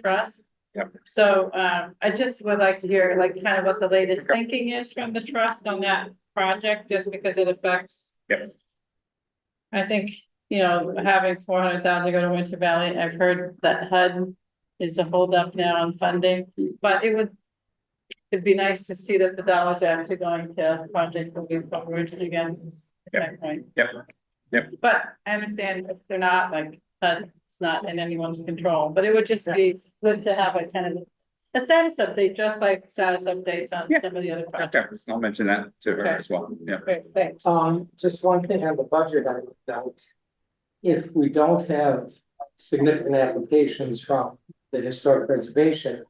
trust. Yep. So, I just would like to hear like kind of what the latest thinking is from the trust on that project, just because it affects. Yep. I think, having 400,000 go to Winter Valley, I've heard that HUD is a holdup now on funding, but it'd be nice to see that the dollars are actually going to projects moving forward again. Yep. Point. Yep. But I understand if they're not like, it's not in anyone's control, but it would just be good to have a kind of a status update, just like status updates on some of the other projects. I'll mention that to her as well. Yeah. Great, thanks. Just one thing on the budget, I would note. If we don't have significant applications from the historic preservation,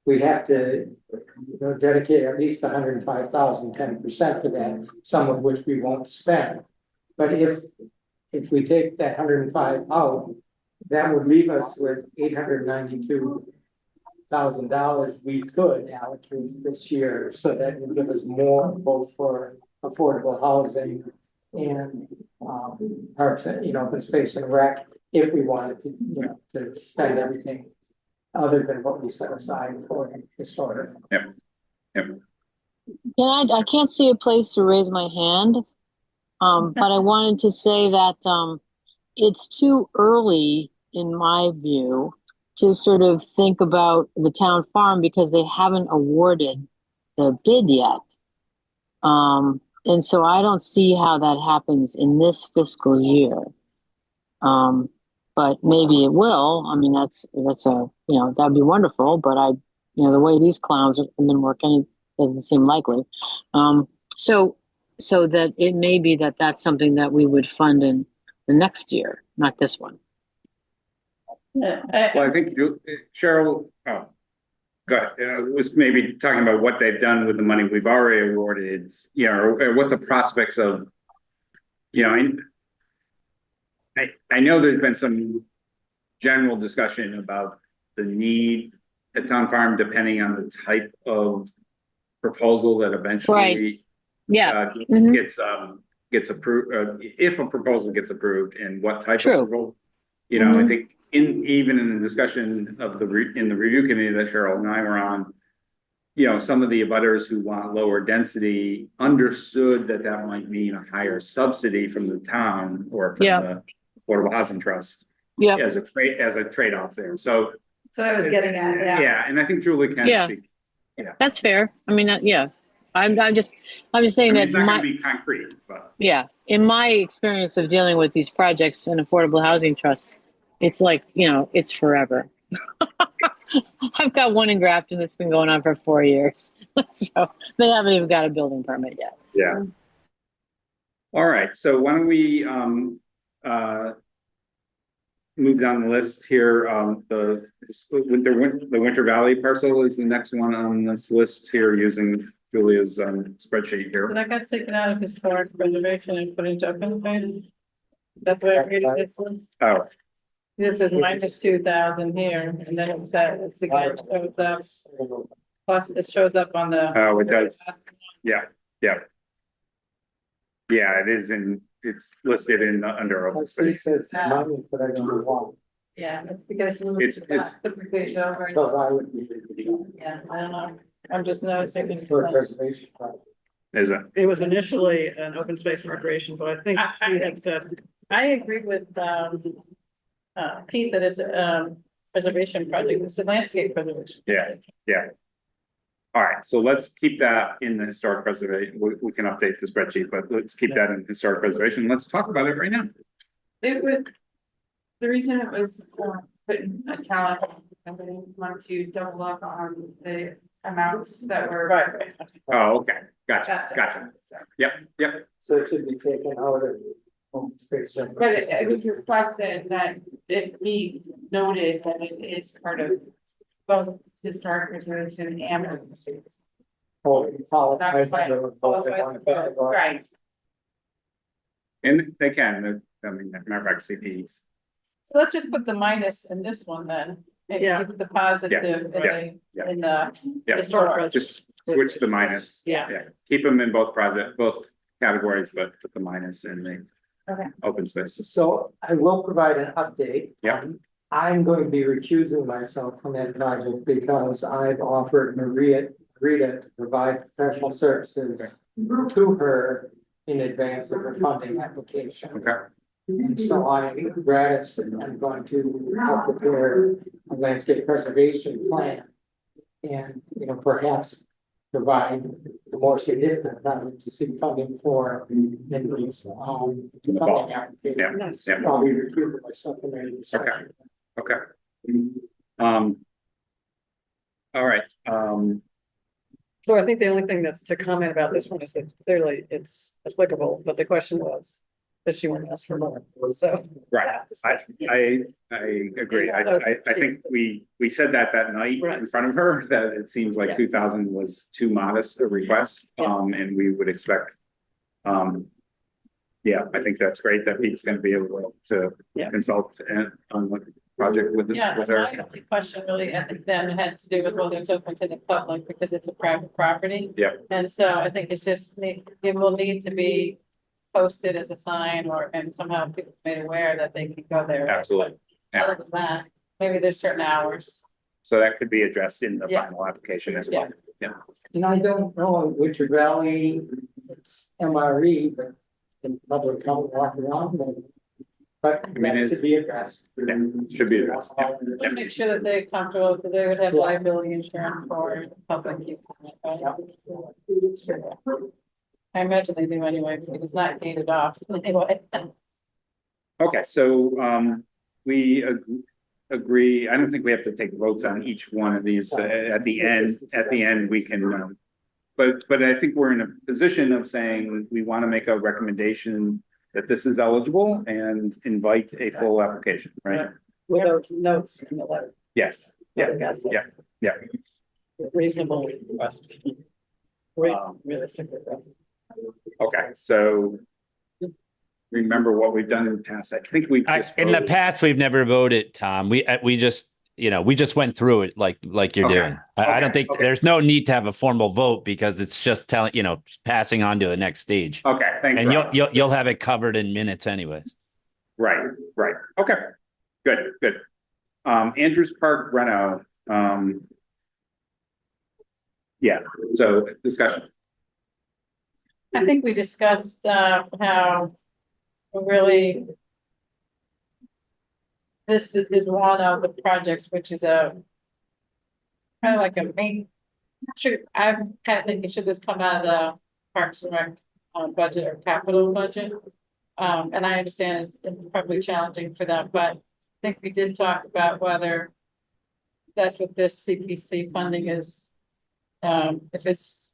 we have to dedicate at least 105,000, 10% for that, some of which we won't spend. But if we take that 105 out, that would leave us with $892,000 we could allocate this year. So that would give us more both for affordable housing and parks, open space and rec, if we wanted to, to spend everything other than what we set aside for historic. Yep. I can't see a place to raise my hand. But I wanted to say that it's too early, in my view, to sort of think about the town farm because they haven't awarded the bid yet. And so I don't see how that happens in this fiscal year. But maybe it will. I mean, that's that'd be wonderful. But the way these clowns have been working, it doesn't seem likely. So that it may be that that's something that we would fund in the next year, not this one. Yeah, Well, I think Cheryl, was maybe talking about what they've done with the money we've already awarded, or what the prospects of, I know there's been some general discussion about the need at Town Farm, depending on the type of proposal that eventually. Right. Yeah. Gets approved, if a proposal gets approved, and what type True. of proposal. I think even in the discussion of in the review committee that Cheryl and I were on, some of the abutters who want lower density understood that might mean a higher subsidy from the town or from the Affordable Housing Trust. Yeah. As a trade-off there. So I was getting at, yeah, and I think Julie can speak. Yeah, that's fair. I mean, I'm just saying that it's not going to be concrete, but in my experience of dealing with these projects and affordable housing trusts, it's like, it's forever. I've got one in Grafton that's been going on for 4 years. So they haven't even got a building permit yet. Yeah. All right. So why don't we move down the list here. The Winter Valley parcel is the next one on this list here using Julia's spreadsheet here. So that got taken out of historic preservation and put into open space. That's why I read this list. Oh. This is minus 2,000 here, and then it's again shows up. Plus, it shows up on the. Oh, it does. Yeah. It is it's listed in under open space. Yeah, it's because it's typically over. Yeah, I don't know. I'm just noticing. For preservation. Is it? It was initially an open space and recreation, but I think she had said. I agree with Pete that it's a preservation project. It's a landscape preservation. Yeah. All right, so let's keep that in the historic preservation. We can update the spreadsheet, but let's keep that in historic preservation. Let's talk about it right now. The reason it was put in a talent company wanted to double up on the amounts that were Right. Oh, okay. Gotcha. Yep. So it should be taken out of open space. But it was requested that it be noted that it is part of both historic preservation and open space. That's right. And they can. I mean, matter of fact, CPs. So let's just put the minus in this one then. And keep the positive in the historic. Just switch the minus. Yeah. Keep them in both categories, but put the minus in the open space. So I will provide an update. Yeah. I'm going to be recusing myself from that project because I've offered Rita to provide professional services to her in advance of her funding application. Okay, And so I'm going to help prepare a landscape preservation plan. And, perhaps provide the more significant project to seek funding for in the funding application. Nice. yeah, I'll be recusing myself from any discussion. okay. All right, So I think the only thing that's to comment about this one is that clearly it's applicable, but the question was, does she want to ask for more? So. right, I agree, I think we said that night Right. in front of her, that it seems like Yeah. 2,000 was too modest a request, Yeah. and we would expect. Yeah, I think that's great that Pete's gonna be able to Yeah. consult on the project with Yeah, her. my only question really then had to do with whether it's open to the public because it's a private property. Yeah. And so I think it's just, it will need to be posted as a sign and somehow people made aware that they can go there. Absolutely, yeah. Other than that, maybe there's certain hours. So that could be addressed in the Yeah. final application as well. Yeah, And I don't know, Winter Valley, it's MRE, but the public come walk around, but mean, that it's- should be addressed. Yeah, should be addressed, yeah. Just make sure that they're comfortable, because they would have liability insurance for the public. Use, right? I imagine they do anyway, because it's not gated off anyway. Okay, so we agree, I don't think we have to take votes on each one of these at the end, we can. But I think we're in a position of saying we want to make a recommendation that this is eligible and invite a full application, right? Without notes in the letter. Yes, yeah, yeah. Reasonable request. Realistic request. Okay, so remember what we've done in the past. I think we've just In the voted. past, we've never voted, Tom. We just, we just went through it like you're Okay. doing. I don't think Okay. there's no need to have a formal vote because it's just telling, passing on to the next stage. Okay, thanks. And Rob. you'll have it covered in minutes anyways. Right. Okay, good. Andrews Park Reno. Yeah, so discussion. I think we discussed how really this is one of the projects, which is a kind of like a main, I'm kind of thinking, should this come out of the Parks and Rec budget or capital budget? And I understand it's probably challenging for them, but I think we did talk about whether that's what this CPC funding is. If it's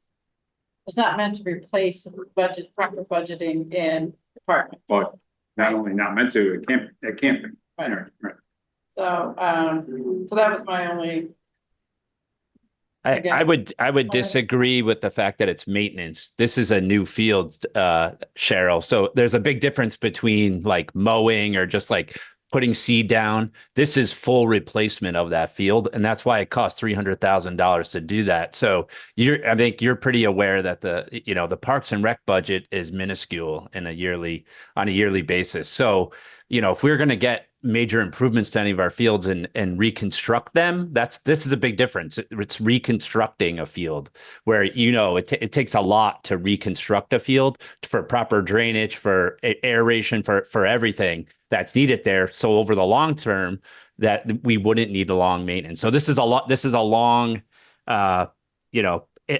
not meant to replace proper budgeting in departments. Well, not only not meant to, it can't be. Right. Right. So, so that was my only, I I guess- would disagree with the fact that it's maintenance. This is a new field, Cheryl. So there's a big difference between like mowing or just like putting seed down. This is full replacement of that field. And that's why it costs $300,000 to do that. So I think you're pretty aware that the Parks and Rec budget is minuscule on a yearly basis. So, if we're going to get major improvements to any of our fields and reconstruct them, this is a big difference. It's reconstructing a field where, it takes a lot to reconstruct a field for proper drainage, for aeration, for everything that's needed there. So over the long term, that we wouldn't need a long maintenance. So this is a long,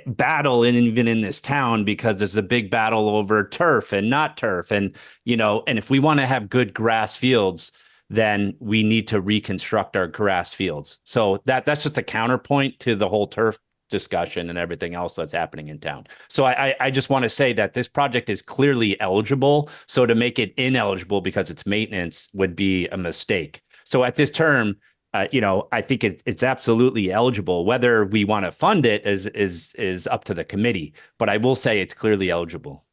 battle even in this town, because there's a big battle over turf and not turf. And, and if we want to have good grass fields, then we need to reconstruct our grass fields. So that's just a counterpoint to the whole turf discussion and everything else that's happening in town. So I just want to say that this project is clearly eligible. So to make it ineligible because it's maintenance would be a mistake. So at this term, I think it's absolutely eligible. Whether we want to fund it is up to the committee, but I will say it's clearly eligible.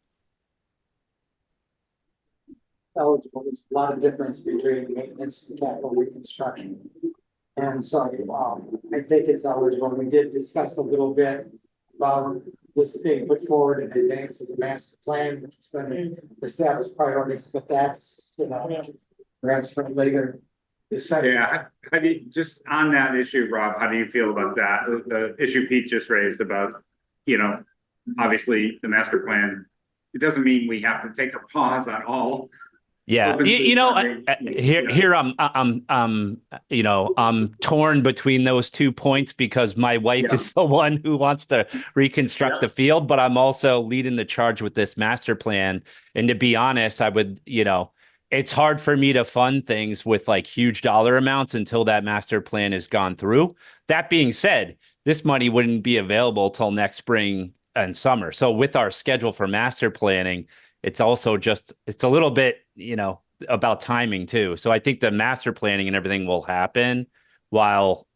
Eligible, there's a lot of difference between maintenance and capital reconstruction. And so, I think it's eligible. We did discuss a little bit about this being put forward in advance of the master plan, which is going to establish priorities, but that's, perhaps for later. discussion. Yeah, how do you, just on that issue, Rob, how do you feel about that? The issue Pete just raised about, obviously the master plan. It doesn't mean we have to take a pause on all. Yeah, open space funding. here I'm torn between those 2 points because my wife is the one who wants to reconstruct the field, but I'm also leading the charge with this master plan. And to be honest, I would, it's hard for me to fund things with like huge dollar amounts until that master plan is gone through. That being said, this money wouldn't be available till next spring and summer. So with our schedule for master planning, it's also it's a little bit, about timing too. So I think the master planning and everything will happen while,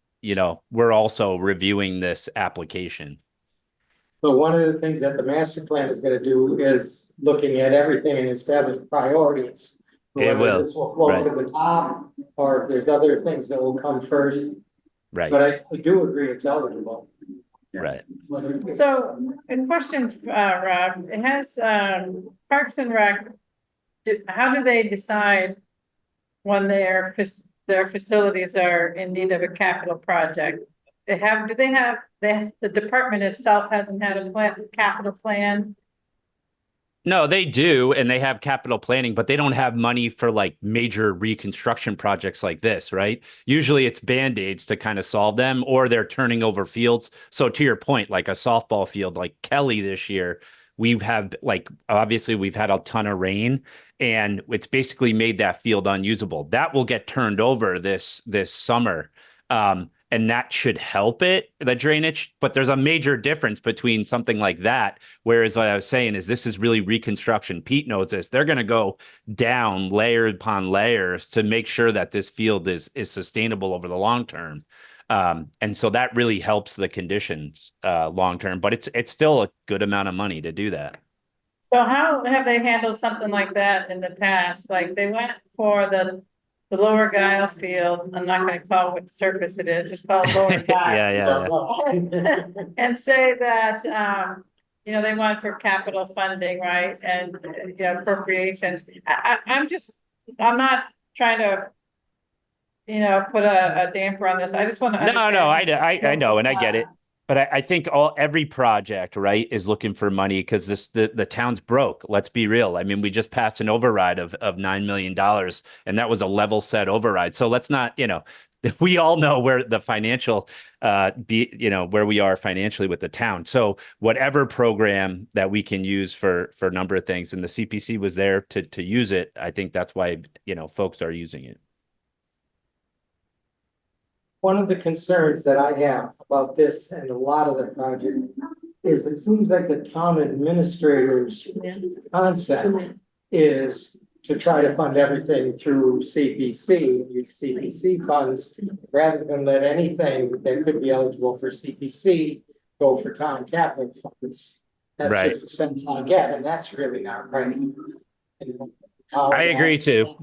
we're also reviewing this application. But one of the things that the master plan is gonna do is looking at everything and establish priorities. It Whether will, this will float to the top, or if there's other things that will come first, Right, but I do agree it's eligible. right. So, a question, Rob, it has, Parks and Rec, how do they decide when their facilities are in need of a capital project? The department itself hasn't had a capital plan? No, they do, and they have capital planning, but they don't have money for like major reconstruction projects like this, right? Usually it's Band-Aids to kind of solve them, or they're turning over fields. So to your point, like a softball field like Kelly this year, obviously we've had a ton of rain and it's basically made that field unusable. That will get turned over this summer. And that should help the drainage, but there's a major difference between something like that. Whereas what I was saying is this is really reconstruction. Pete knows this. They're going to go down layer upon layers to make sure that this field is sustainable over the long term. And so that really helps the conditions long term, but it's still a good amount of money to do that. So how have they handled something like that in the past? Like they went for the lower Guile field, I'm not gonna call what surface it is, just call it lower Guile. Yeah. And say that, they want for capital funding, right, and, appropriations. I'm not trying to, put a damper on this, I just wanna. No, I know, and I get it. But I think every project, right, is looking for money because the town's broke. Let's be real. I mean, we just passed an override of $9 million, and that was a level set override. So let's not, we all know where the financial, where we are financially with the town. So whatever program that we can use for a number of things, and the CPC was there to use it. I think that's why, folks are using it. One of the concerns that I have about this and a lot of the project is it seems like the town administrator's concept is to try to fund everything through CPC, use CPC funds, rather than let anything that could be eligible for CPC go for town capital funds. That's Right. just the sense I get, and that's really not right. I agree too.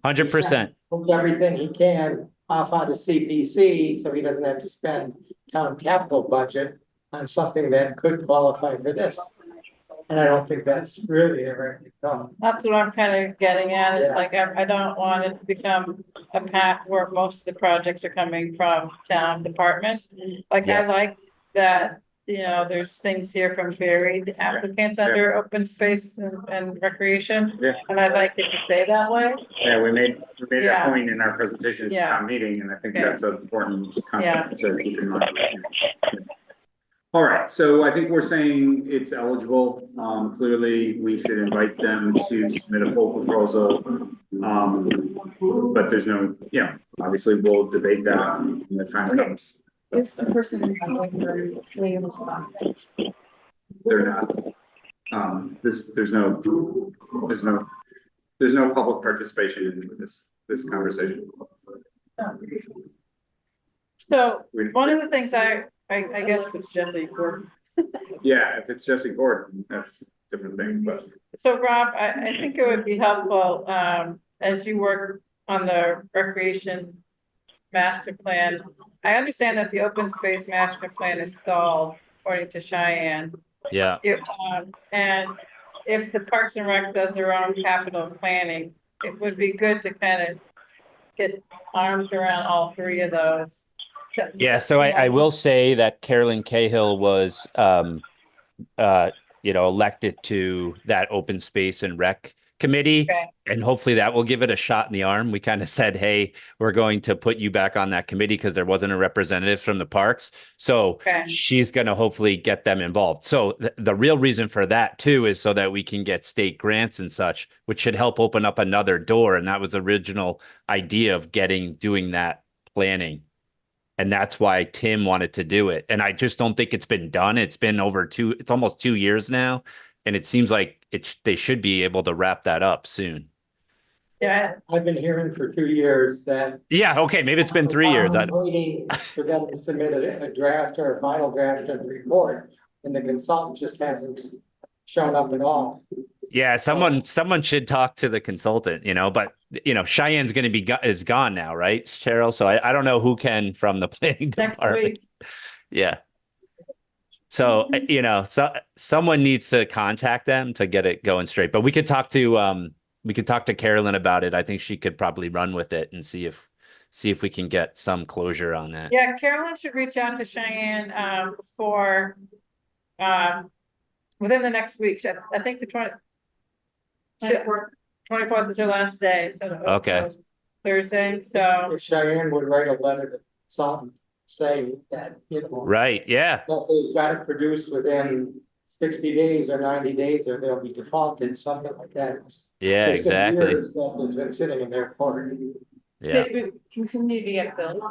100%. Put everything he can off out of CPC, so he doesn't have to spend town capital budget on something that could qualify for this. And I don't think that's really a right thing. That's what I'm kind of getting at, it's Yeah. like, I don't want it to become a path where most of the projects are coming from town departments. Like, I like that, there's things here from varied applicants under open space and recreation. Yeah. And I'd like it to stay that way. Yeah, we made that Yeah. point in our presentation at Yeah. town meeting, and I think Yeah. that's an important concept to keep in mind. All right, so I think we're saying it's eligible. Clearly, we should invite them to submit a full proposal. But there's no, obviously we'll debate that when the time comes. If the person. They're not. There's no public participation in this conversation. So, one of the things I guess, It's Jesse Gordon. Yeah, if it's Jesse Gordon, that's a different thing, but. so Rob, I think it would be helpful, as you work on the recreation master plan. I understand that the open space master plan is stalled, according to Cheyenne. Yeah. And if the Parks and Rec does their own capital planning, it would be good to kind of get arms around all three of those. Yeah, so I will say that Carolyn Cahill was elected to that open space and rec committee. Okay. And hopefully that will give it a shot in the arm. We kind of said, hey, we're going to put you back on that committee because there wasn't a representative from the parks. So Okay. she's going to hopefully get them involved. So the real reason for that too is so that we can get state grants and such, which should help open up another door. And that was the original idea of doing that planning. And that's why Tim wanted to do it. And I just don't think it's been done. It's been it's almost 2 years now. And it seems like they should be able to wrap that up soon. Yeah, I've been hearing for 2 years that. Yeah. Okay. Maybe it's been 3 years. I'm waiting for them to submit a draft or a final draft of the report, and the consultant just hasn't shown up at all. Yeah. Someone should talk to the consultant, but Cheyenne's going to is gone now, right, Cheryl? So I don't know who can from the planning next department. week. Yeah. So, someone needs to contact them to get it going straight, but we could talk to Carolyn about it. I think she could probably run with it and see if we can get some closure on that. Yeah, Carolyn should reach out to Cheyenne, for, within the next week. I think the 24th is her last day, so. Okay. Thursday, so. If Cheyenne would write a letter to the consultant saying that, Right. Yeah. that they've got it produced within 60 days or 90 days, or they'll be defaulted, something like that. Yeah, There's been exactly. years that it's been sitting in their court. Yeah. Did we continue to get billed?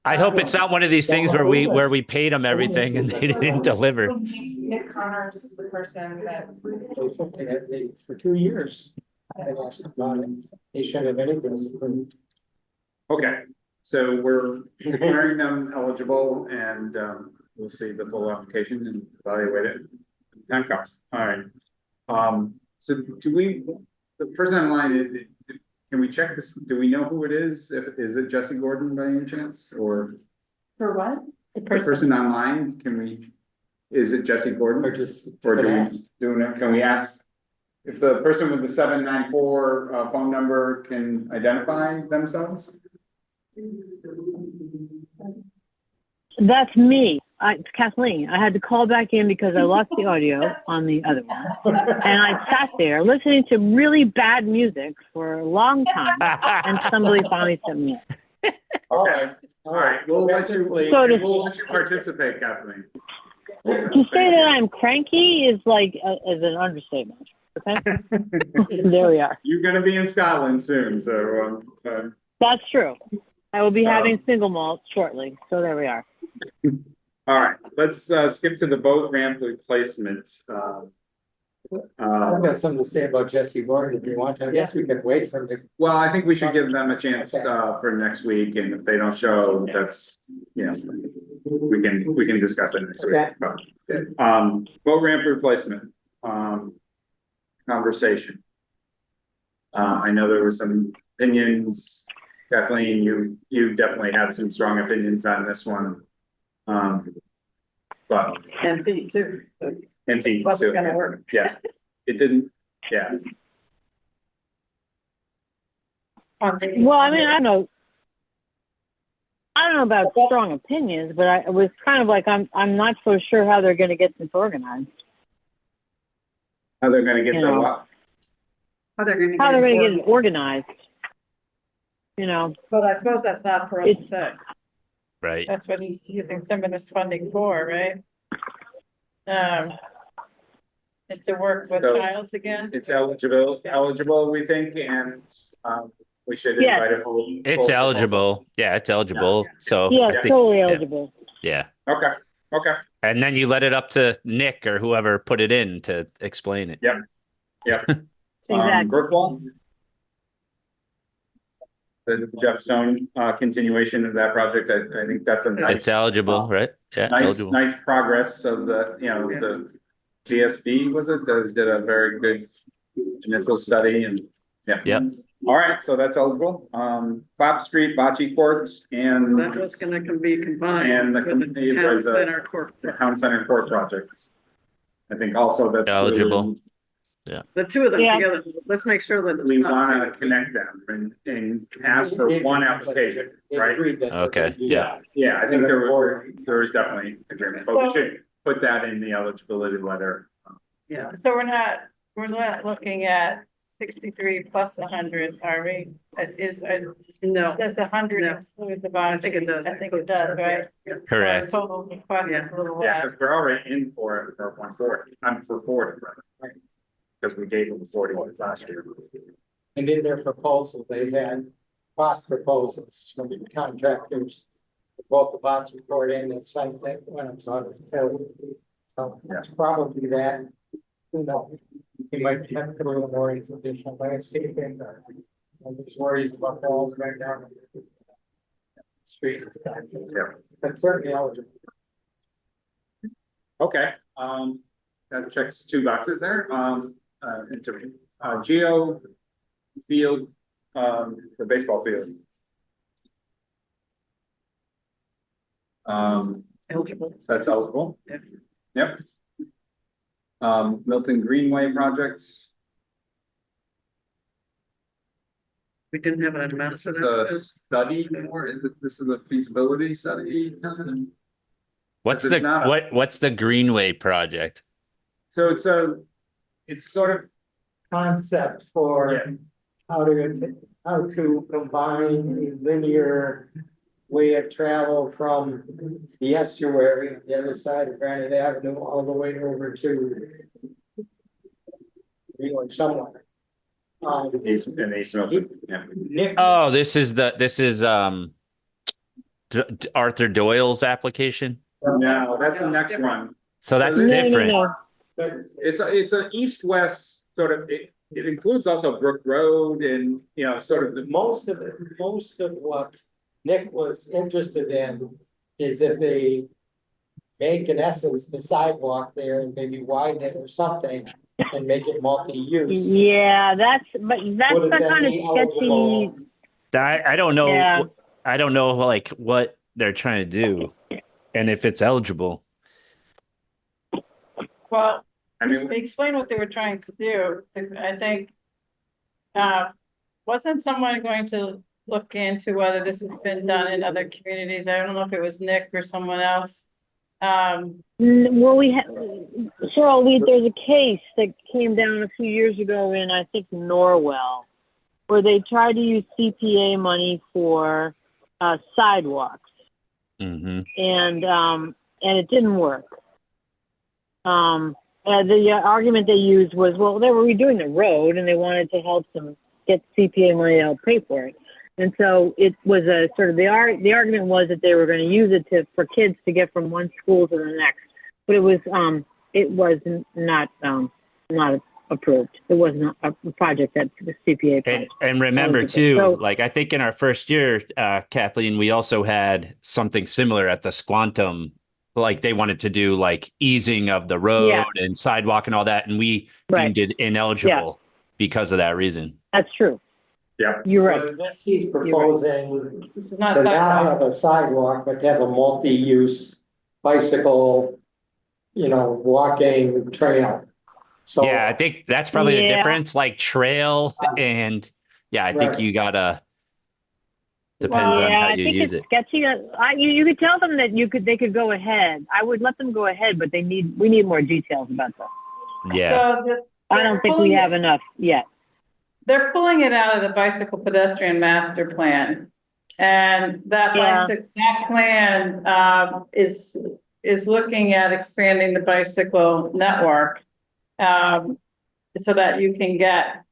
I hope it's not one of these things where we paid them everything and they didn't deliver. Nick Connors is the person that. For 2 years, I've asked about it. They should have anything approved. Okay, so we're declaring them eligible and we'll see the full application and evaluate it. Time comes. All right. So the person online, can we check this? Do we know who it is? Is it Jesse Gordon by any chance or? For what? The The person online, is it Jesse Gordon? Or just. Or can we ask if the person with the 794 phone number can identify themselves? That's me. It's Kathleen. I had to call back in because I lost the audio on the other one. And I sat there listening to really bad music for a long time. And somebody finally sent me in. Okay, all right, we'll let you participate, Kathleen. To say that I'm cranky is is an understatement. Okay. There we are. You're gonna be in Scotland soon, so That's true. I will be having single malt shortly. So there we are. all right, let's skip to the boat ramp replacement. I've got something to say about Jesse Gordon if you want to. I guess we can wait for him to. Well, I think we should give them a chance for next week, and if they don't show, that's, we can discuss it next week. Boat ramp replacement conversation. I know there were some opinions. Kathleen, you definitely had some strong opinions on this one. But And feet too. and team Wasn't too. gonna work. Yeah, it didn't. Yeah. Well, I mean, I don't know about strong opinions, but I was kind of like, I'm not so sure how they're going to get this organized. How they're going to get the what? How they're gonna How they're going to it get it organized. But I suppose that's not for us to say. Right. That's what he's using some of this funding for, right? Is to work with So, childs again. It's eligible, we think, and we should Yes. invite a full. It's eligible. Yeah, it's eligible. So Yeah, I think- totally yeah. eligible. Yeah. Okay, okay, And then you let it up to Nick or whoever put it in to explain it. yeah. Exactly. Brookwall? The Jeff Stone continuation of that project, I think that's a nice. It's eligible, right? Yeah, eligible. Nice progress of the VSB, was it, that did a very good initial study and, yeah. Yep. All right, so that's eligible. Bob Street, Bocce Courts and. That was gonna be combined. And the with company town was, center court. The Town Center Court project. I think also that's. Eligible. The two of them Yeah. together, let's make sure that it's We not. wanna connect them and ask for one application, They right? agreed that's what Okay, they do. yeah. Yeah, I think there is definitely agreement, but we should put that in the eligibility letter. Yeah, So we're not looking at 63 plus 100, are we? no, Does the 100 No. include the bond? I think it does. I think it does, right? Correct. So the total request is a little Yeah, less. because we're already in for it for 140, I'm for 40, right? Because we gave them 40 last year. And in their proposal, they had cost proposals from the contractors. Both the bonds report and the site that when I'm talking. So that's probably that. Who knows? You might have to do a little more additional landscaping or there's worries about walls right down. the Street. But certainly eligible. Okay, that checks 2 boxes there, into, Geo field, the baseball field. eligible. That's eligible. Yep. Yep. Milton Greenway projects, We didn't have an amount this for is a that. study, or this is a feasibility study? What's It's not a- what's the Greenway project? So it's sort of, Concept for how to combine a linear way of travel from the estuary, the other side of Granite Avenue, all the way over to somewhere. East Milton, yeah. Nick, Oh, this is Arthur Doyle's application. No, that's the next one. So that's No, different. but It's an east-west sort of, it includes also Brook Road and, sort of the, most of what Nick was interested in is if they make in essence the sidewalk there and maybe widen it or something and make it multi-use. Yeah, that's Would kind it of then be sketchy. eligible? I don't know. Yeah. I don't know like what they're trying to do and if it's eligible. Well, I mean, they explained what they were trying to do. I think, wasn't someone going to look into whether this has been done in other communities? I don't know if it was Nick or someone else. Well, Cheryl, there's a case that came down a few years ago in, I think, Norwell, where they tried to use CPA money for sidewalks, Mm-hmm. and it didn't work. The argument they used was, well, they were redoing the road and they wanted to help them get CPA money to help pay for it. And so it was a sort of the argument was that they were going to use it for kids to get from one school to the next, but it was not approved. It wasn't a project that the CPA paid. And remember So- too, like I think in our first year, Kathleen, we also had something similar at the Squantum. Like they wanted to do like easing of the road and sidewalk and all that, and we deemed it ineligible because of that reason. That's true. Yeah. You're right. But this he's proposing This is not to not sidewalk. have a sidewalk, but to have a multi-use bicycle, walking trail. So. Yeah, I think that's probably the Yeah. difference, like trail and I think Right. you gotta depends on how I you think use it's it. sketchy. You could tell them that they could go ahead. I would let them go ahead, but we need more details about that. Yeah. So I don't think we have enough yet. they're pulling it out of the bicycle pedestrian master plan. And that plan, is looking at expanding the bicycle network. So that you can get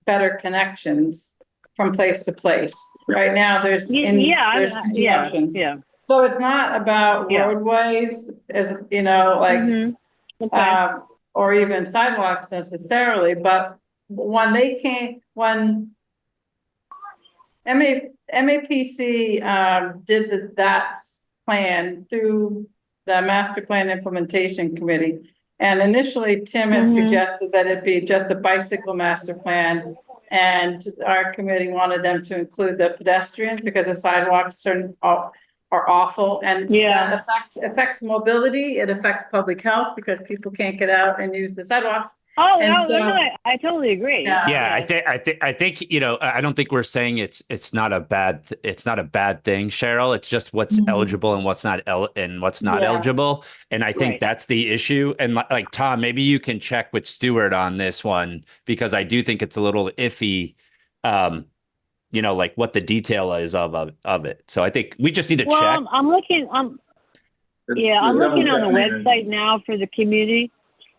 better connections from place to place. Right now, there's congestions. Yeah. So it's not about Yeah. roadways, as Mhm. Okay. or even sidewalks necessarily, but when MAPC did that plan through the master plan implementation committee. And initially Tim had suggested that it be just a bicycle master plan. And our committee wanted them to include the pedestrians because the sidewalks are awful and that affects mobility. It affects public health because people can't get out and use the sidewalks. Oh, And no, so- no, I totally agree. Yeah, I think, you know, I don't think we're saying it's not a bad thing, Cheryl. It's just what's Mhm. eligible and what's not Yeah. eligible. And I think Right. that's the issue. And like Tom, maybe you can check with Stuart on this one, because I do think it's a little iffy. You know, like what the detail is of it. So I think we just need to check. Well, I'm looking on the website now for the community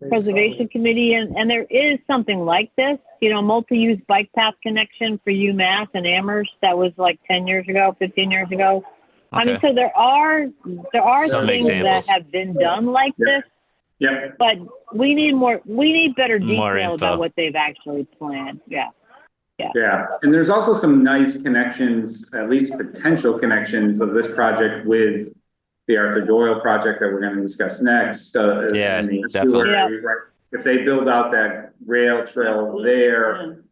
preservation committee, and there is something like this, you know, multi-use bike path connection for UMass and Amherst. That was like 10 years ago, 15 years ago. I mean, Okay. so there are Some things examples. that have been done like this, Yep. but we need better More detail info. about what they've actually planned. Yeah. Yeah, and there's also some nice connections, at least potential connections of this project with the Arthur Doyle project that we're gonna discuss next. Yeah, and the definitely. estuary, right? If they build out that rail trail there,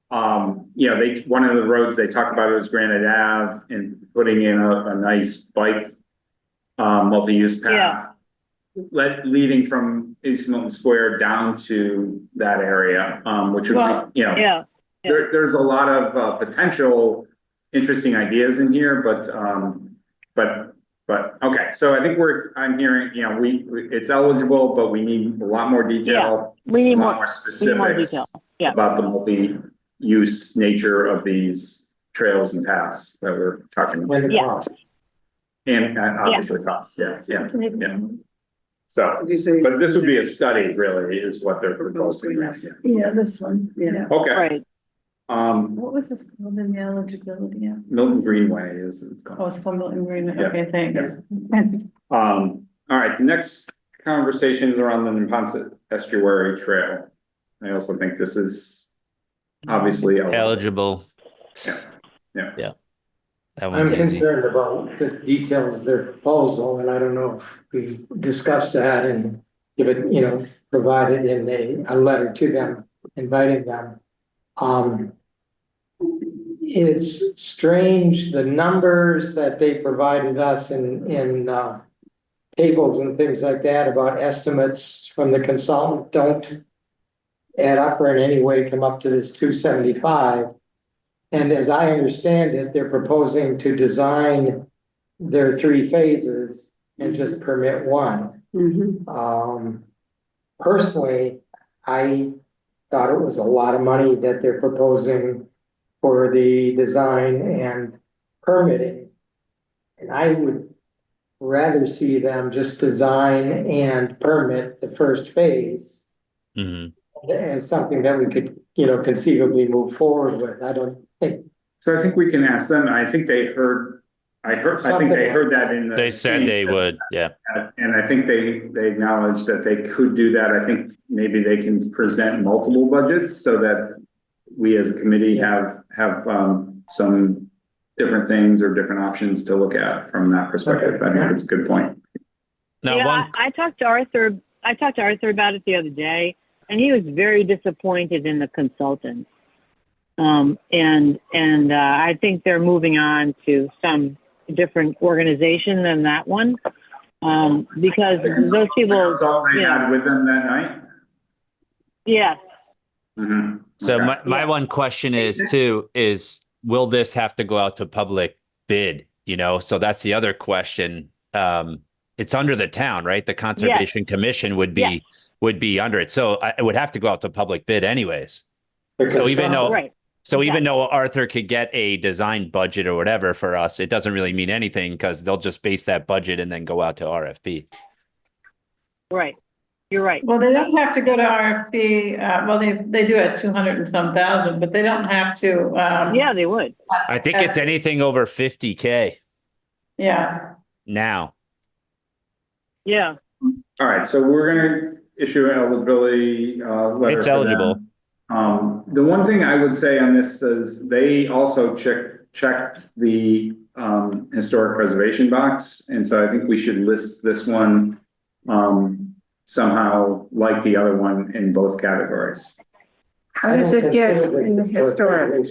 you know, one of the roads they talked about was Granite Ave and putting in a nice bike, multi-use path. Leading from East Milton Square down to that area, which would Well, be, you know. Yeah. There's a lot of potential interesting ideas in here, but okay, so I think I'm hearing, you know, it's eligible, but we need a lot more detail. We need a lot more specifics detail. Yeah. about the multi-use nature of these trails and paths that we're talking about. And the Yeah. cost. And obviously costs, yeah. So, Did you say? but this would be a study, really, is what they're proposing. Yeah, this one, yeah. Okay, Right. What was this called in the eligibility? Yeah. Milton Greenway is it's called. Oh, it's from Milton Green, Yeah. okay, thanks. All right, the next conversations are on the Neponset Estuary Trail. I also think this is obviously Eligible. Yeah. That I'm one's easy. concerned about the details of their proposal, and I don't know if we discuss that and give it, you know, provide it in a letter to them, inviting them. It's strange, the numbers that they provided us in tables and things like that about estimates from the consultant don't add up or in any way come up to this 275. And as I understand it, they're proposing to design their 3 phases and just permit one. Personally, I thought it was a lot of money that they're proposing for the design and permitting. And I would rather see them just design and permit the first phase Mhm. as something that we could, you know, conceivably move forward with. I don't think. So I think we can ask them. I think they heard, I think they heard that in the. They said they would, yeah. And I think they acknowledged that they could do that. I think maybe they can present multiple budgets so that we as a committee have some different things or different options to look at from that perspective. I think that's a good point. Now, one, I talked to Arthur about it the other day, and he was very disappointed in the consultant. I think they're moving on to some different organization than that one. Because those people, That's all they you had know, with them that night? yes, so Okay. my one question is will this have to go out to public bid? You know, so that's the other question. It's under the town, right? The Conservation Commission would be under it. So it would have to go out to public bid anyways. So even though, right. even though Arthur could get a design budget or whatever for us, it doesn't really mean anything because they'll just base that budget and then go out to RFP. Right. You're right. Well, they don't have to go to RFP, well, they do at 200 and some thousand, but they don't have to, Yeah, they would. I think it's anything over 50K yeah. now. Yeah. All right, so we're gonna issue an eligibility, letter. It's for them. eligible. The one thing I would say on this is they also checked the, historic preservation box. And so I think we should list this one, somehow like the other one in both categories. How does it get in the historic?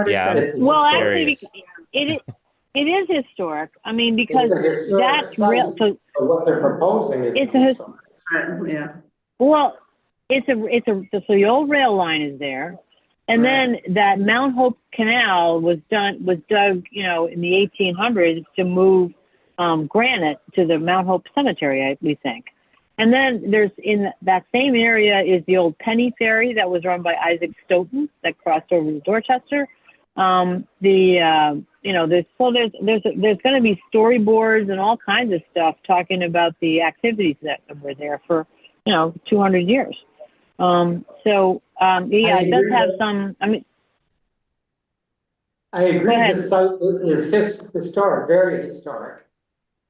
Yeah. Well, There actually, is. it is historic. I mean, because It's a historic that's real. site. So, But what they're proposing is. It's a Yeah. well, so the old rail line is there. And then that Mount Hope Canal was dug, you know, in the 1800s to move granite to the Mount Hope Cemetery, we think. And then there's, in that same area is the old penny ferry that was run by Isaac Stoughton that crossed over to Dorchester. You know, there's going to be storyboards and all kinds of stuff talking about the activities that were there for, you know, 200 years. Yeah, it does have some, I mean. I agree, the site is historic, very historic.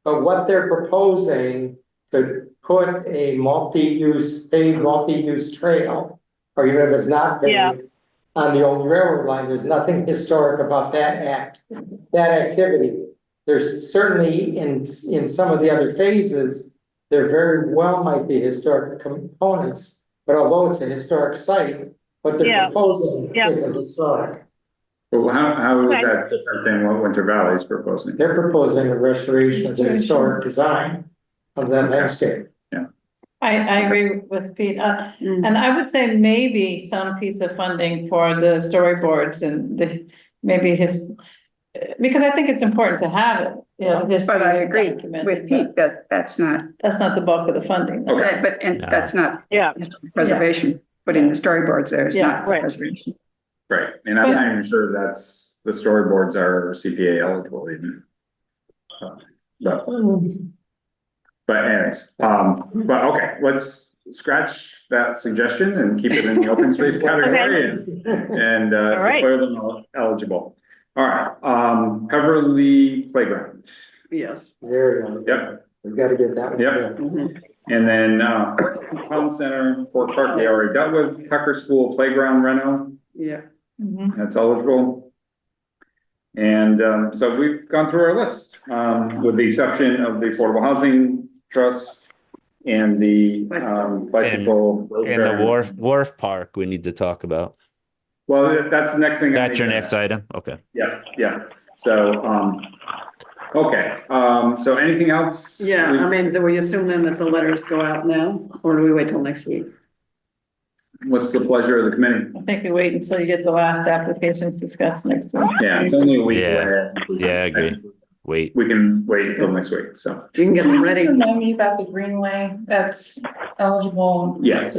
But what they're proposing to put a multi-use trail, or even if it's not paved, on the old railroad line, there's nothing historic about that activity. There's certainly in some of the other phases, there very well might be historic components, but although it's a historic site, what they're proposing isn't historic. Well, how is that different than what Winter Valley is proposing? They're proposing a restoration of the historic design of that landscape. I agree with Pete, and I would say maybe some piece of funding for the storyboards and because I think it's important to have it, you know. But I agree with Pete that that's not the bulk of the funding. Okay. that's not preservation. Putting the storyboards there is not preservation. Right, and I'm not even sure that's, the storyboards are CPA eligible even. But anyways, but okay, let's scratch that suggestion and keep it in the open space category and declare them eligible. All right, Peverly Playground. Yes. There we go. Yep. We've got to get that one. Yep. And then Town Center, Fort Park, we already dealt with. Tucker School Playground reno. Yeah. That's eligible. And so we've gone through our list, with the exception of the Affordable Housing Trust and the bicycle. And the wharf park we need to talk about. Well, that's the next thing. That's your next item? Okay. Yeah. So, okay, so anything else? Yeah, I mean, do we assume then that the letters go out now, or do we wait till next week? What's the pleasure of the committee? I think we wait until you get the last applications discussed next week. Yeah, it's only a week Yeah. away. Yeah, I agree. Wait. We can wait until next week, so. You can get them ready. Just remind me about the Greenway that's eligible. Yes,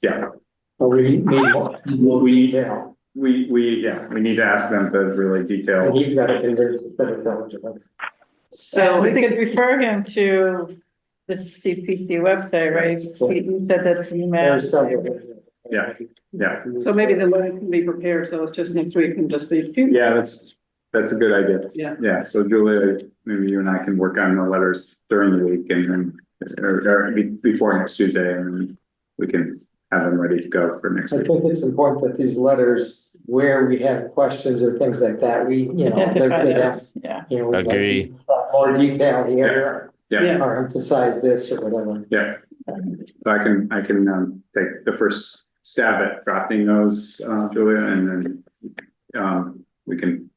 yeah. But we need detail. We need to ask them to really detail. And he's got to convince us that it's eligible. So we could refer him to the CPC website, right? You said that you There's several. Yeah. So maybe the letters can be prepared, so it's just next week and just be. Yeah, that's a good idea. Yeah. So Julia, maybe you and I can work on the letters during the week and then, or before next Tuesday, and then we can have them ready to go for next I week. think it's important that these letters, where we have questions or things like that, we, you know, identify they those, have, you know, we'd like Agree. more detail here, Yeah. or emphasize this or whatever. Yeah. So I can take the first stab at drafting those, Julia, and then we can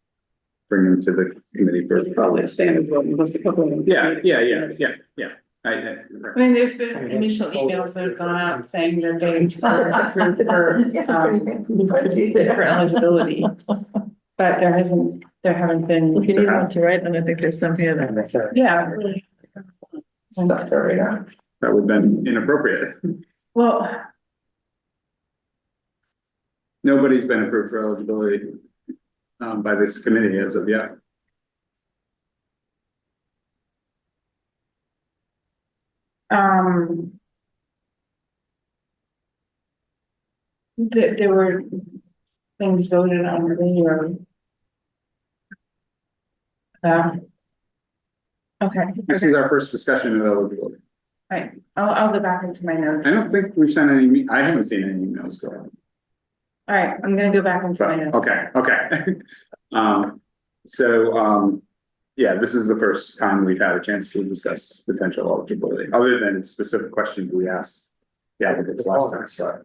bring them to the committee It's first. probably a standard one, just a couple of them. Yeah. I mean, there's been initial emails that have gone out saying that they are approved for eligibility. But there haven't been. If you need one to write, then I think there's some here that. Yeah. Stuff there right now. That would have been inappropriate. Well, Nobody's been approved for eligibility by this committee as of yet. there were things voted on earlier. Okay. This is our first discussion of eligibility. Right, I'll go back into my notes. I don't think we've sent any, I haven't seen any emails go out. All right, I'm gonna go back into my notes. Okay. Yeah, this is the first time we've had a chance to discuss potential eligibility, other than specific questions we asked the applicants last time, so.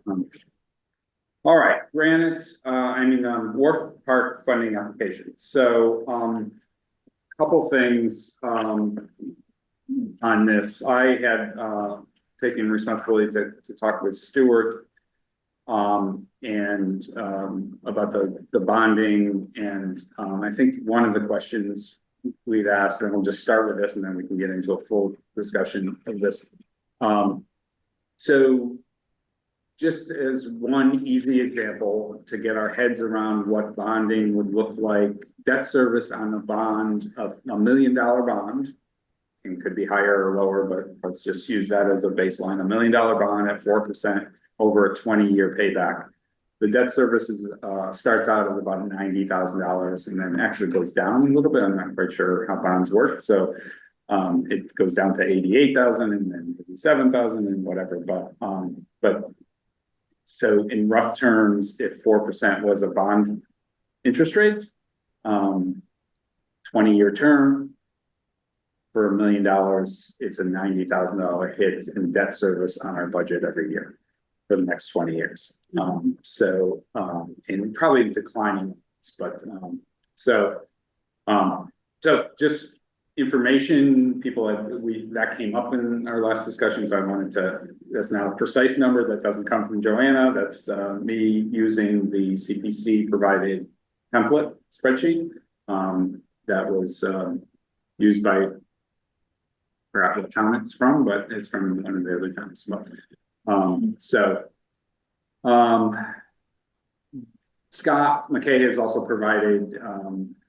All right, Wharf Park funding application, so, couple things, on this. I had, taking responsibility to talk with Stuart. About the bonding and, I think one of the questions we've asked, and we'll just start with this and then we can get into a full discussion of this. So just as one easy example to get our heads around what bonding would look like, debt service on a bond of $1 million bond, and could be higher or lower, but let's just use that as a baseline, $1 million bond at 4% over a 20-year payback. The debt service is, starts out at about $90,000 and then actually goes down a little bit. I'm not quite sure how bonds work. So it goes down to 88,000 and then 57,000 and whatever. But so in rough terms, if 4% was a bond interest rate, 20-year term for $1 million, it's a $90,000 hit in debt service on our budget every year for the next 20 years. And probably declining, but so just information, people that came up in our last discussion. So I wanted to, that's not a precise number, that doesn't come from Joanna. That's me using the CPC provided template spreadsheet that was used by, I forgot what town it's from, but it's from one of the other towns. Scott McKay has also provided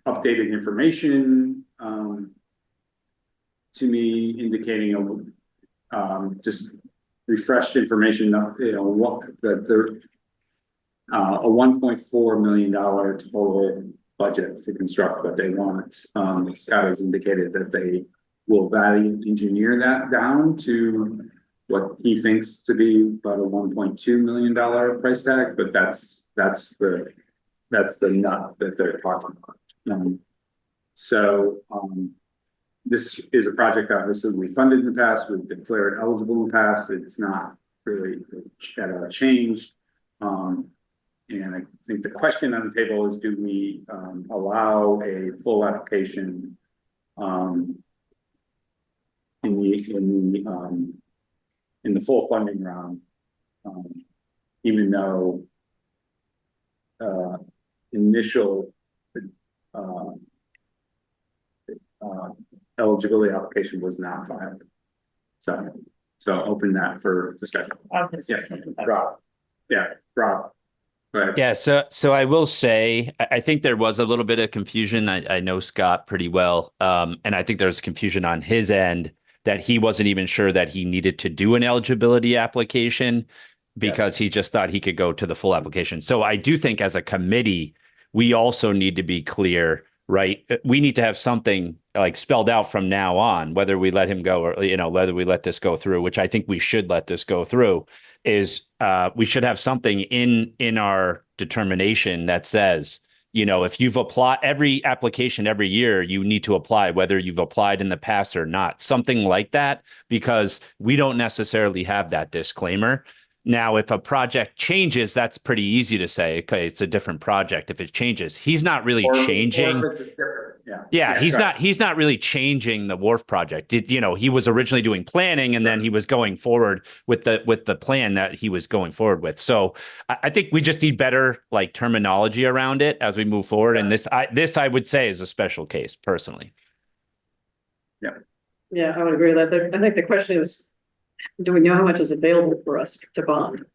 updated information to me, indicating just refreshed information. What that there a $1.4 million total budget to construct what they want. Scott has indicated that they will value engineer that down to what he thinks to be about a $1.2 million price tag, but that's the nut that they're talking about. This is a project obviously we funded in the past, we've declared eligible in the past. It's not really changed. And I think the question on the table is, do we allow a full application in the full funding round, even though initial eligibility application was not filed. So open that for discussion. Yes, Rob. Yeah, Rob. Right. Yeah, so I will say, I think there was a little bit of confusion. I know Scott pretty well, and I think there's confusion on his end that he wasn't even sure that he needed to do an eligibility application because he just thought he could go to the full application. So I do think as a committee, we also need to be clear, right? We need to have something like spelled out from now on, whether we let him go or, whether we let this go through, which I think we should let this go through, is we should have something in our determination that says, if you've applied every application every year, you need to apply, whether you've applied in the past or not, something like that, because we don't necessarily have that disclaimer. Now, if a project changes, that's pretty easy to say, okay, it's a different project. If it changes, he's not really changing. He's not really changing the wharf project. He was originally doing planning and then he was going forward with the plan that he was going forward with. So I think we just need better terminology around it as we move forward. And this I would say is a special case personally. Yeah, I would agree with that. I think the question is, do we know how much is available for us to bond?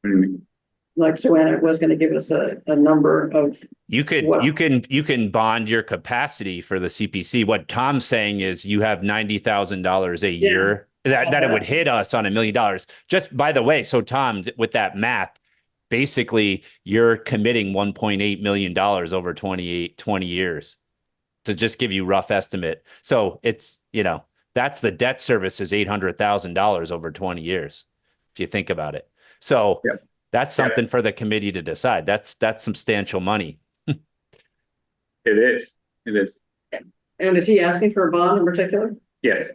What do you mean? Like Joanna was going to give us a number of. You can bond your capacity for the CPC. What Tom's saying is you have $90,000 a year that it would hit us on $1 million. Just by the way, so Tom, with that math, basically you're committing $1.8 million over 20 years to just give you rough estimate. So it's, that's the debt service is $800,000 over 20 years, if you think about it. So that's something for the committee to decide. That's substantial money. It is. And is he asking for a bond in particular? Yes.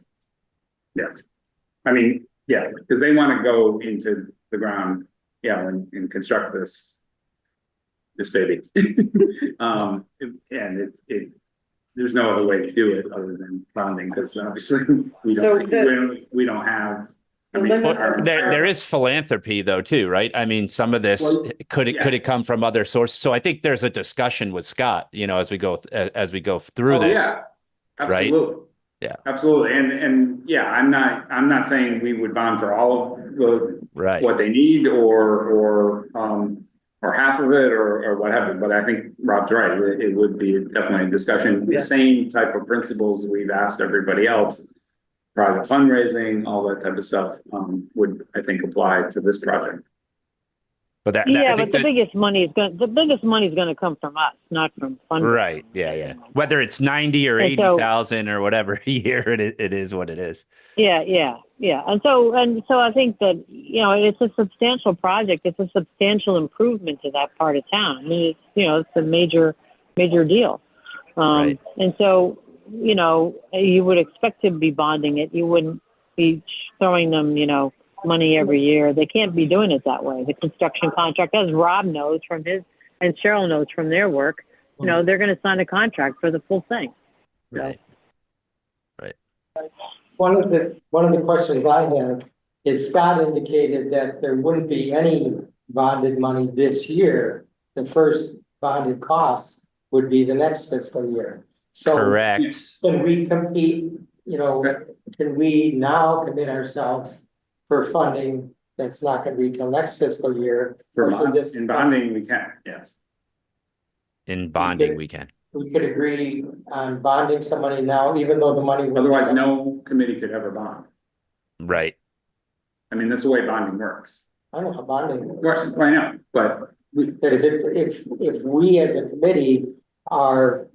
I mean, because they want to go into the ground, and construct this baby. And there's no other way to do it other than bonding, because obviously we So we don't have. I The mean, limit- our- There is philanthropy though, too, right? I mean, some of this, Well, could it yes. come from other sources? So I think there's a discussion with Scott, as we go through Oh, this. yeah, right? absolutely. Yeah. Absolutely. And yeah, I'm not saying we would bond for all of Right. what they need or half of it or whatever, but I think Rob's right. It would be definitely a discussion, the Yeah. same type of principles we've asked everybody else. Private fundraising, all that type of stuff, would, I think, apply to this project. But I Yeah, think but the biggest money is going to come from us, not from fundraising. right. Yeah. Whether it's 90 or And so- 80,000 or whatever a year, it is what it is. Yeah. And so I think that, it's a substantial project. It's a substantial improvement to that part of town. I mean, it's a major deal. Right. And so, you would expect to be bonding it. You wouldn't be throwing them, money every year. They can't be doing it that way. The construction contract, as Rob knows from his, and Cheryl knows from their work, they're going to sign a contract for the full thing. Right. One of the questions I have is Scott indicated that there wouldn't be any bonded money this year. The first bonded costs would be the next fiscal year. So Correct. can we compete, can we now commit ourselves for funding that's not gonna be till next fiscal year? For or this? in bonding, we can, yes. In bonding, we can. We could agree on bonding some money now, even though the money. would- Otherwise, no committee could ever bond. Right. I mean, that's the way bonding works. I don't know how bonding Of works. course, I know, but That if we as a committee are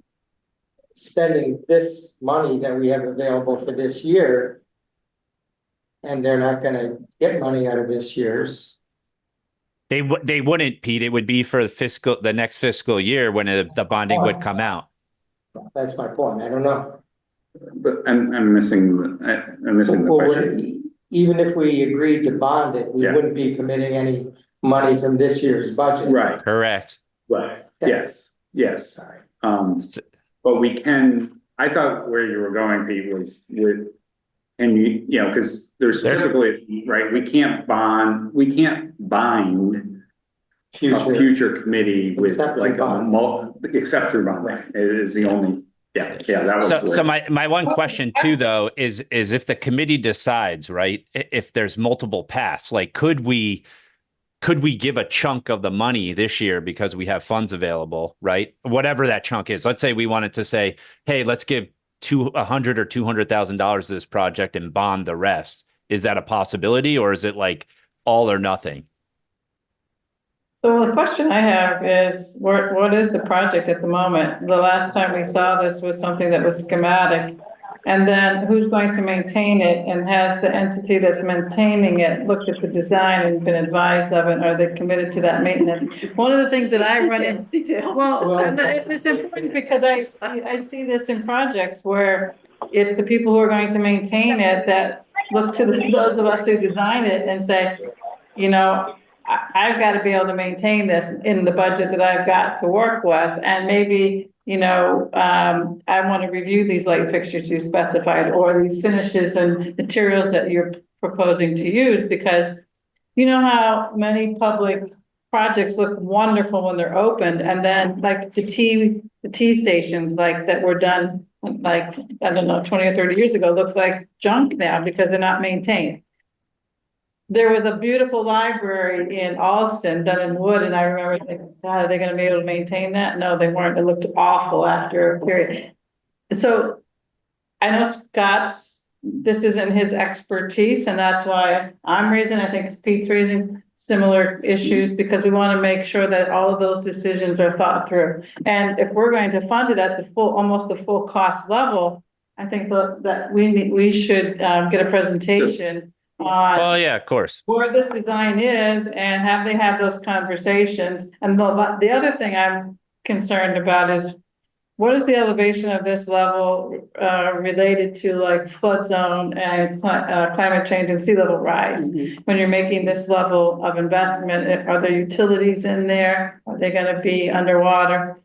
spending this money that we have available for this year, and they're not gonna get money out of this year's, They wouldn't, Pete. It would be for the next fiscal year when the bonding would come out. that's my point, I don't know. but I'm missing the Well, question. even if we agreed to bond it, we Yeah. wouldn't be committing any money from this year's budget. Right, Correct. right, yes, yes. Sorry. But we can, I thought where you were going, Pete, was with, and because there's typically, right, we can't bind a future committee with Except through like bond. except through bonding. It is the only, that was. So my one question too, though, is if the committee decides, right, if there's multiple paths, like could we give a chunk of the money this year because we have funds available, right? Whatever that chunk is. Let's say we wanted to say, hey, let's give $100,000 or $200,000 to this project and bond the rest. Is that a possibility, or is it like all or nothing? So the question I have is, what is the project at the moment? The last time we saw this was something that was schematic. And then who's going to maintain it, and has the entity that's maintaining it looked at the design and been advised of it? Are they committed to that maintenance? One of the things that I run into, well, and it's important because I see this in projects where it's the people who are going to maintain it that look to those of us who design it and say, I've got to be able to maintain this in the budget that I've got to work with, and maybe, I want to review these light fixtures you specified, or these finishes and materials that you're proposing to use, because you know how many public projects look wonderful when they're opened, and then like the T stations like that were done like, I don't know, 20 or 30 years ago, look like junk now because they're not maintained. There was a beautiful library in Alston done in wood, and I remember thinking, God, are they gonna be able to maintain that? No, they weren't. It looked awful after a period. So I know this isn't his expertise, and that's why I'm raising, I think Pete's raising similar issues, because we want to make sure that all of those decisions are thought through. And if we're going to fund it at almost the full cost level, I think that we should get a presentation on. Well, yeah, of course. Where this design is, and have they had those conversations? And the other thing I'm concerned about is, what is the elevation of this level related to like flood zone and climate change and sea level rise? When you're making this level of investment, are there utilities in there? Are they gonna be underwater?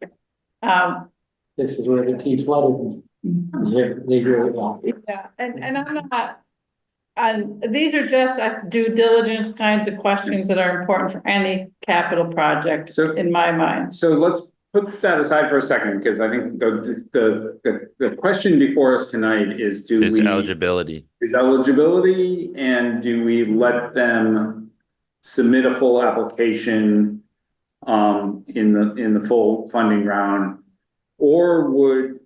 this is where the T flooded. They really don't. Yeah, and I'm not. And these are just due diligence kinds of questions that are important for any capital project, So- in my mind. So let's put that aside for a second, because I think the question before us tonight is, Is eligibility. is eligibility, and do we let them submit a full application in the full funding round? Or would,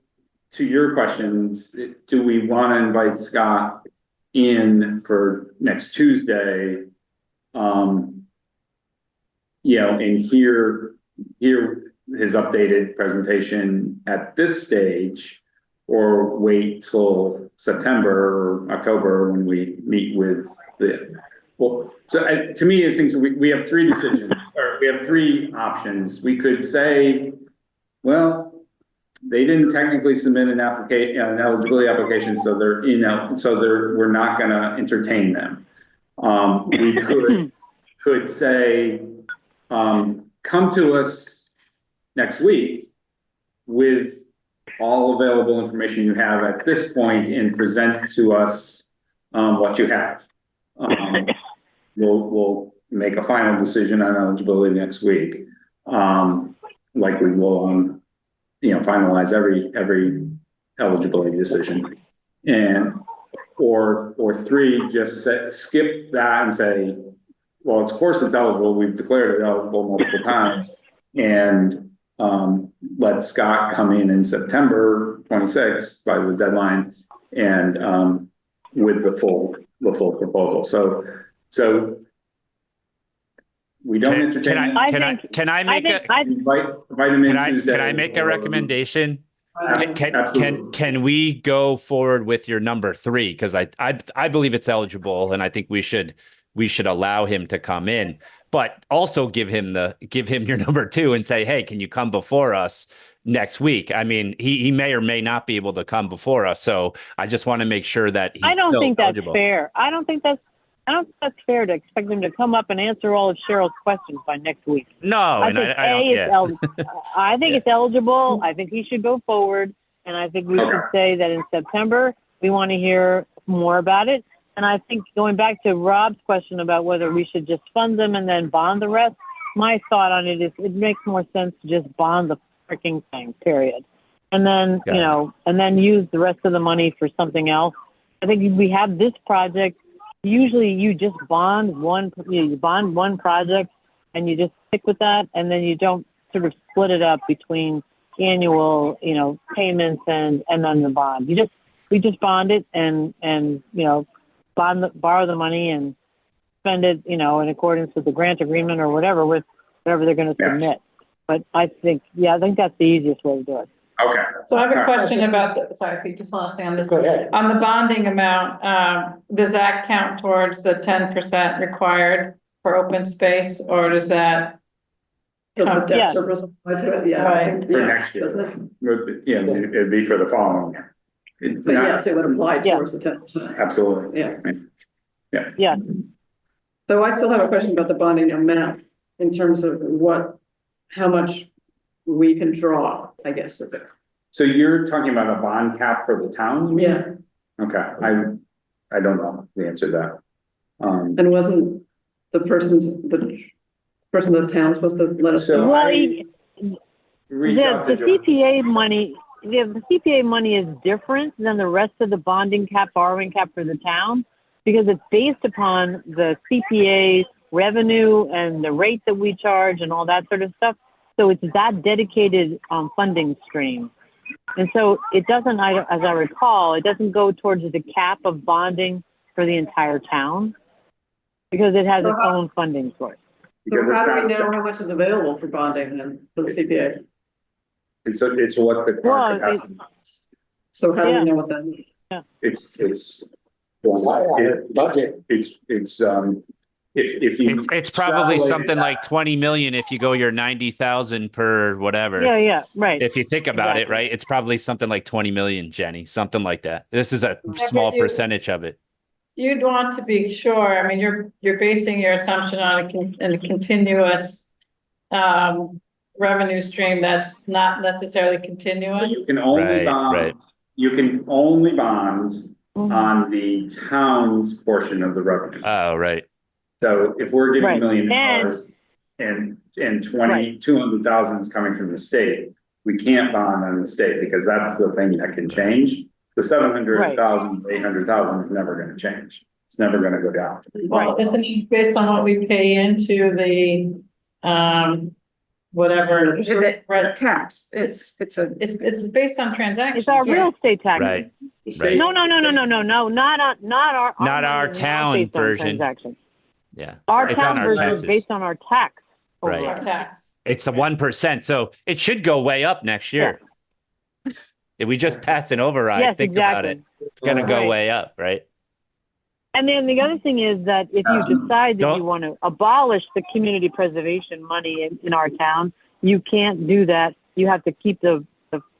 to your questions, do we want to invite Scott in for next Tuesday? And hear his updated presentation at this stage, or wait till September or October when we meet with to me, it thinks we have three decisions, or we have three options. We could say, well, they didn't technically submit an eligibility application, so we're not gonna entertain them. We could say, come to us next week with all available information you have at this point and present to us what you have. We'll make a final decision on eligibility next week, like we will on, finalize every eligibility decision. Or three, just skip that and say, well, of course it's eligible. We've declared it eligible multiple times, and let Scott come in September 26th by the deadline, and with the full proposal. So we don't entertain. Can I make invite him in Tuesday? Can I make a recommendation? Absolutely. Can we go forward with your number 3? Because I believe it's eligible, and I think we should allow him to come in, but also give him your number 2 and say, hey, can you come before us next week? I mean, he may or may not be able to come before us, so I just want to make sure that he's I don't still think eligible. that's fair. I don't think that's fair to expect him to come up and answer all of Cheryl's questions by next week. No, I and think I don't. Yeah. I think Yeah. it's eligible. I think he should go forward, and I think we should say that in September we want to hear more about it. And I think going back to Rob's question about whether we should just fund them and then bond the rest, my thought on it is it makes more sense to just bond the freaking thing, period. And then, and then use the rest of the money for something else. I think we have this project. Usually you just bond one project and you just stick with that, and then you don't sort of split it up between annual, payments and then the bond. We just bond it and borrow the money and spend it, in accordance with the grant agreement or whatever they're going to submit. But I think that's the easiest way to do it. Okay. So I have a question about sorry, Pete, just want to stay on this. Go ahead. On the bonding amount, does that count towards the 10% required for open space, or does that? Does the debt Yeah. service apply to it? Yeah. I Right. think- For yeah, next year. doesn't it? Yeah, it'd be for the following year. It's But not- yes, it would apply Yeah. towards the 10%. Absolutely. Yeah. Yeah. So I still have a question about the bonding amount in terms of how much we can draw, I guess, is it? So you're talking about a bond cap for the town? you mean? Yeah, Okay, I don't know the answer to that. and wasn't the person of the town supposed to let us So know? Well, reach out the to Joe. CPA money, the CPA money is different than the rest of the bonding cap, borrowing cap for the town, because it's based upon the CPA revenue and the rate that we charge and all that sort of stuff. So it's that dedicated funding stream. And so it doesn't, as I recall, it doesn't go towards the cap of bonding for the entire town, because it has its own funding source. Because So how do we it's know not- how much is available for bonding then for the CPA? It's what the Well, current capacity. So how do Yeah. we know what that means? It's Budget. if you. It's probably extrapolate something that- like 20 million if you go your 90,000 per whatever. Yeah, right. If you think about it, Exactly. right, it's probably something like 20 million, Jenny, something like that. This is a but small you- percentage of it. You'd want to be sure, I mean, you're basing your assumption on a continuous, revenue stream that's not necessarily But continuous. you can only Right, bond, right. you can only bond Mhm. on the town's portion of the revenue. Oh, right. So if we're getting Right. $1 million and 200,000 is coming from the state, we can't bond on the state because that's the thing that can change. The 700,000, 800,000 is never gonna change. It's never gonna go down. Well, isn't it based on what we pay into the, whatever? The tax, it's a, It's based on transactions. It's our real estate taxes. Right. The state- No, not our. Not our money is town based on version. transactions. Yeah. Our It's on town our version is taxes. based on our tax. Right. Our override. tax. It's a 1%. So it should go way up next year. If we just pass an override, Yes, think about it. exactly. It's gonna go Right. way up, right? And then the other thing is that if you decide that Don't- you want to abolish the community preservation money in our town, you can't do that. You have to keep the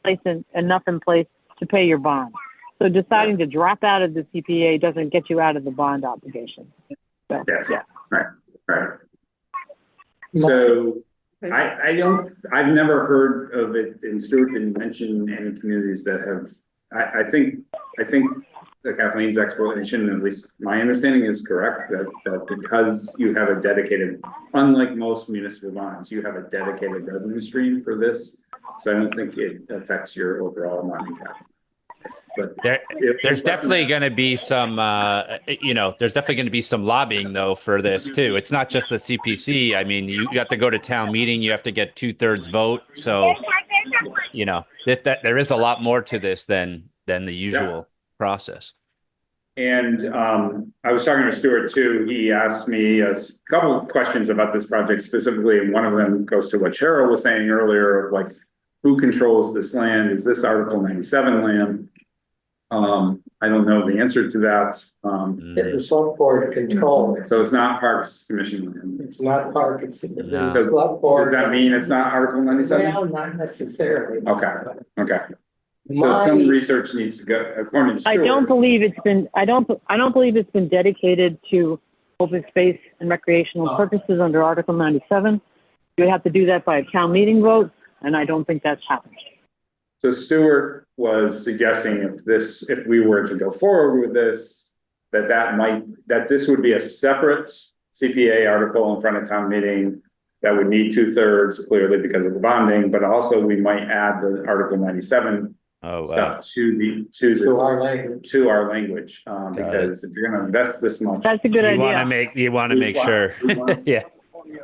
place enough in place to pay your bond. So deciding to drop out of the CPA doesn't get you out of the bond obligation. So, Yes, yeah. right. So I've never heard of it, and Stuart didn't mention any communities that have, I think that Kathleen's explanation, at least my understanding is correct, that because you have a dedicated, unlike most municipal bonds, you have a dedicated revenue stream for this. So I don't think it affects your overall money cap. But There's definitely going to be some, there's definitely going to be some lobbying though for this too. It's not just the CPC. I mean, you got to go to town meeting. You have to get 2/3 vote. So, that there is a lot more to this than the usual process. And I was talking to Stuart too. He asked me a couple of questions about this project specifically, and one of them goes to what Cheryl was saying earlier of like, who controls this land? Is this Article 97 land? I don't know the answer to that. If the select board control it, So it's not Parks Commission land. it's not park, it's. No. So select board. Does that mean it's not Article 97? Well, not necessarily. Okay. Okay. So some research needs to go, according to I Stuart. don't believe it's been, I don't believe it's been dedicated to open space and recreational purposes under Article 97. You would have to do that by a town meeting vote, and I don't think that's happened. So Stuart was suggesting if we were to go forward with this, that this would be a separate CPA article in front of town meeting that would need 2/3 clearly because of the bonding, but also we might add the Article 97 Oh, wow. stuff to our language. language, because if you're gonna invest this much. That's a good You idea. want to make sure. Yeah.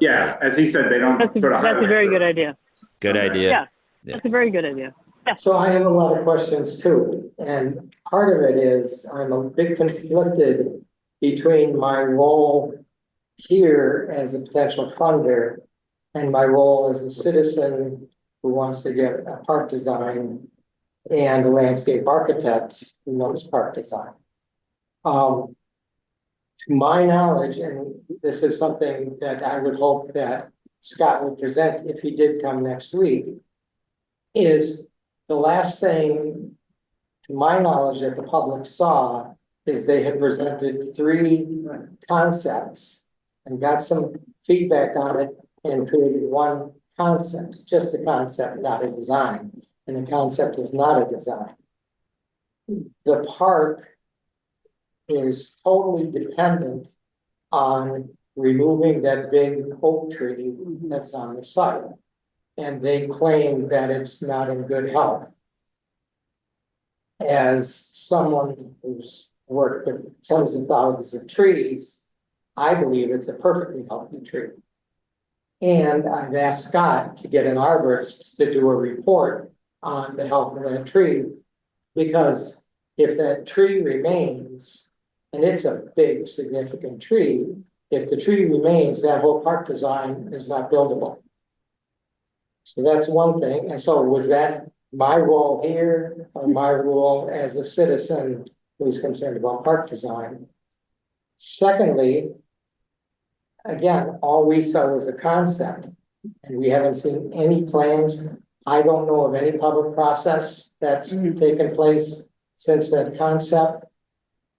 Yeah, as he said, they don't. That's a very good idea. Good idea. Yeah, that's a very good idea. So I have a lot of questions too, and part of it is I'm a bit conflicted between my role here as a potential funder and my role as a citizen who wants to get a park design and a landscape architect who knows park design. To my knowledge, and this is something that I would hope that Scott would present if he did come next week, is the last thing, to my knowledge, that the public saw is they had presented 3 concepts and got some feedback on it and created one concept, just a concept, not a design. And the concept is not a design. The park is totally dependent on removing that big oak tree that's on the site. And they claim that it's not in good health. As someone who's worked with tens of thousands of trees, I believe it's a perfectly healthy tree. And I've asked Scott to get an arborist to do a report on the health of that tree. Because if that tree remains, and it's a big significant tree, if the tree remains, that whole park design is not buildable. So that's one thing. And so was that my role here or my role as a citizen who's concerned about park design? Secondly, again, all we saw was a concept and we haven't seen any plans. I don't know of any public process that's taken place since that concept.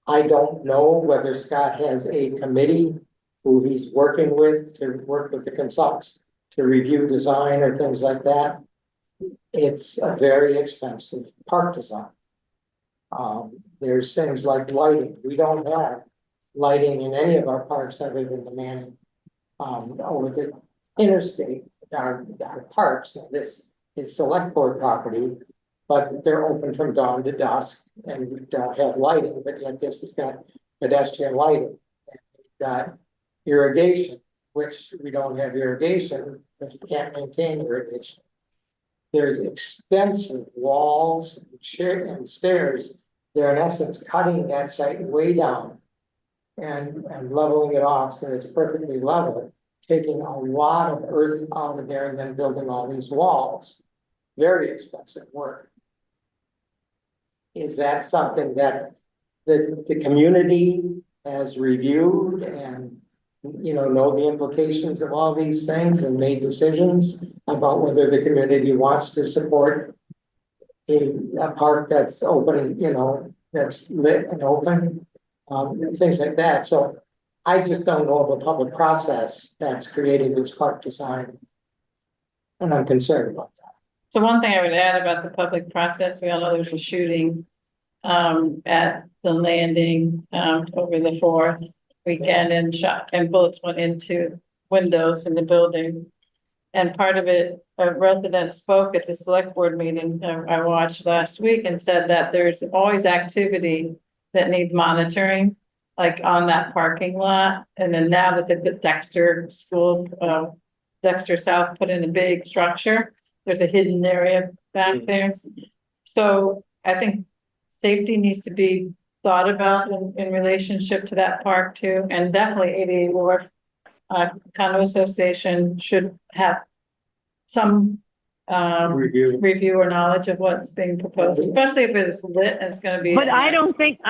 I don't know whether Scott has a committee who he's working with to work with the consultants to review design or things like that, it's a very expensive park design. There's things like lighting. We don't have lighting in any of our parks other than the Manning. Over the interstate, our parks, and this is select board property, but they're open from dawn to dusk, and we don't have lighting, but yet this has got pedestrian lighting. And we've got irrigation, which we don't have irrigation because we can't maintain irrigation. There's extensive walls and stairs. They're in essence cutting that site way down and leveling it off so it's perfectly level, taking a lot of earth out of there and then building all these walls. Very expensive work. Is that something that the community has reviewed and know the implications of all these things and made decisions about whether the community wants to support a park that's open, that's lit and open, things like that. So I just don't know of a public process that's created this park design. And I'm concerned about that. So one thing I would add about the public process, we all know there was a shooting at the landing over the 4th weekend, and bullets went into windows in the building. And part of it, a resident spoke at the select board meeting I watched last week and said that there's always activity that needs monitoring, like on that parking lot. And then now that the Dexter School, Dexter South put in a big structure, there's a hidden area back there. So I think safety needs to be thought about in relationship to that park too. And definitely 88 Wharf Condo Association should have some review or knowledge of what's being proposed, especially if it's lit and it's going to be. But I don't think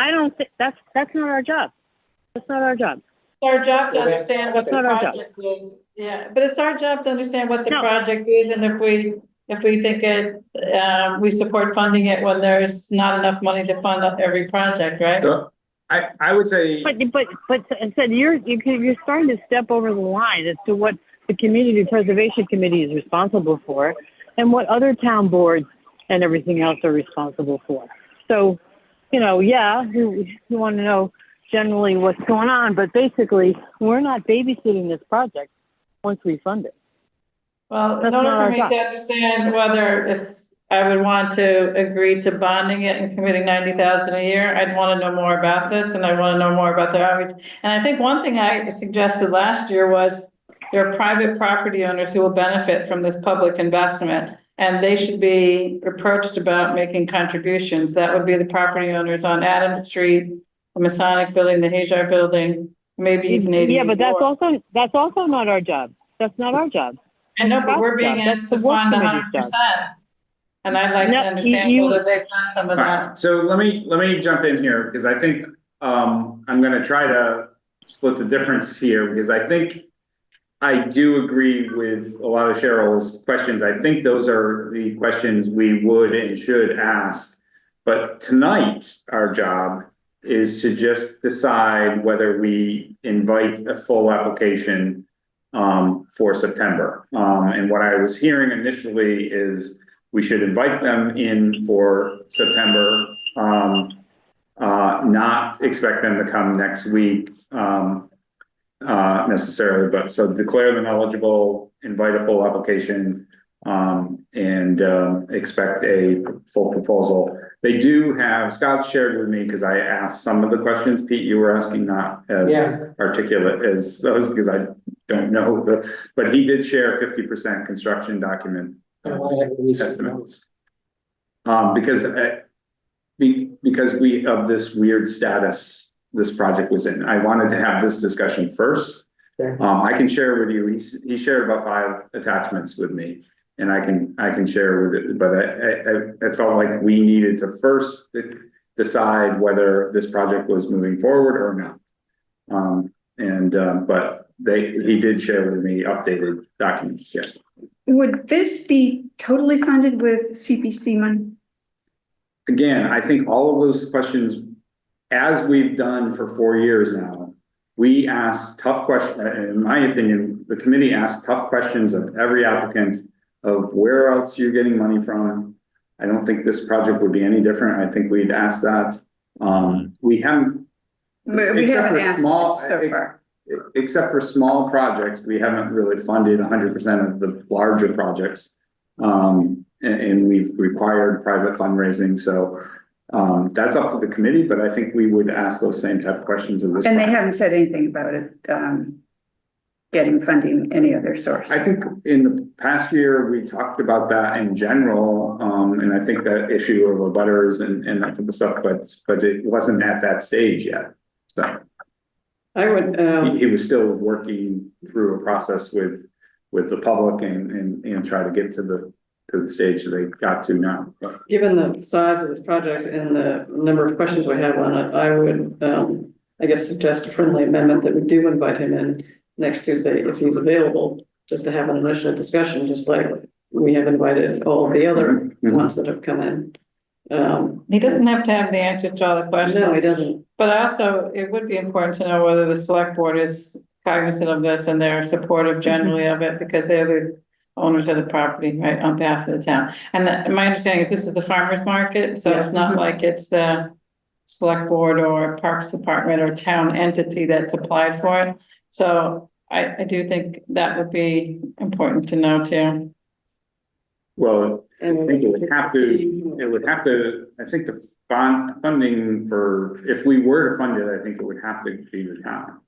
that's not our job. That's not our job. It's our job to understand what the That's not our job. project is. Yeah, but it's our job to understand what the No. project is, and if we think it, we support funding it when there's not enough money to fund every project, right? So I would say. But said you're starting to step over the line as to what the Community Preservation Committee is responsible for and what other town boards and everything else are responsible for. So, you want to know generally what's going on, but basically we're not babysitting this project once we fund it. Well, in That's order not for our me job. to understand whether I would want to agree to bonding it and committing 90,000 a year, I'd want to know more about this, and I want to know more about the outreach. And I think one thing I suggested last year was there are private property owners who will benefit from this public investment, and they should be approached about making contributions. That would be the property owners on Adams Street, the Masonic Building, the Hajar Building, maybe even 80. Yeah, but that's also not our job. That's not our job. I know, but we're being That's asked the to work fund committee's 100%. And I'd like to understand whether they've done some of All right, that. so let me jump in here, because I think, I'm gonna try to split the difference here, because I think I do agree with a lot of Cheryl's questions. I think those are the questions we would and should ask. But tonight, our job is to just decide whether we invite a full application for September. And what I was hearing initially is we should invite them in for September, not expect them to come next week necessarily, but so declare them eligible, invite a full application, and expect a full proposal. They do have, Scott shared with me, because I asked some of the questions, Pete, you were asking, not as articulate as those, because I don't know, but he did share 50% construction document estimate. Because we, of this weird status this project was in, I wanted to have this discussion first. I can share with you, he shared about 5 attachments with me, and I can share with it, but I felt like we needed to first decide whether this project was moving forward or not. But he did share with me updated documents, yes. Would this be totally funded with CPC money? Again, I think all of those questions, as we've done for 4 years now, we ask tough questions. In my opinion, the committee asked tough questions of every applicant of where else you're getting money from. I don't think this project would be any different. I think we'd ask that. We haven't, We except haven't for asked small, so far. except for small projects, we haven't really funded 100% of the larger projects. And we've required private fundraising, so that's up to the committee, but I think we would ask those same type of questions of this. And they project. haven't said anything about it, getting funding any other source. I think in the past year, we talked about that in general, and I think that issue of abutters and that type of stuff, but it wasn't at that stage yet. So I would, he was still working through a process with the public and try to get to the stage that they got to now. But given the size of this project and the number of questions we have on it, I would, I guess, suggest a friendly amendment that we do invite him in next Tuesday if he's available, just to have an initial discussion, just like we have invited all the other ones that have come in. He doesn't have to have the answer to all the questions. No, he doesn't. But also, it would be important to know whether the select board is cognizant of this and they're supportive generally of it, because they're the owners of the property, right, on behalf of the town. And my understanding is this is the farmer's market, so it's not like it's the select board or parks department or town entity that's applied for it. So I do think that would be important to know too. well, I think it would have to, I think the funding for, if we were to fund it, I think it would have to be the town.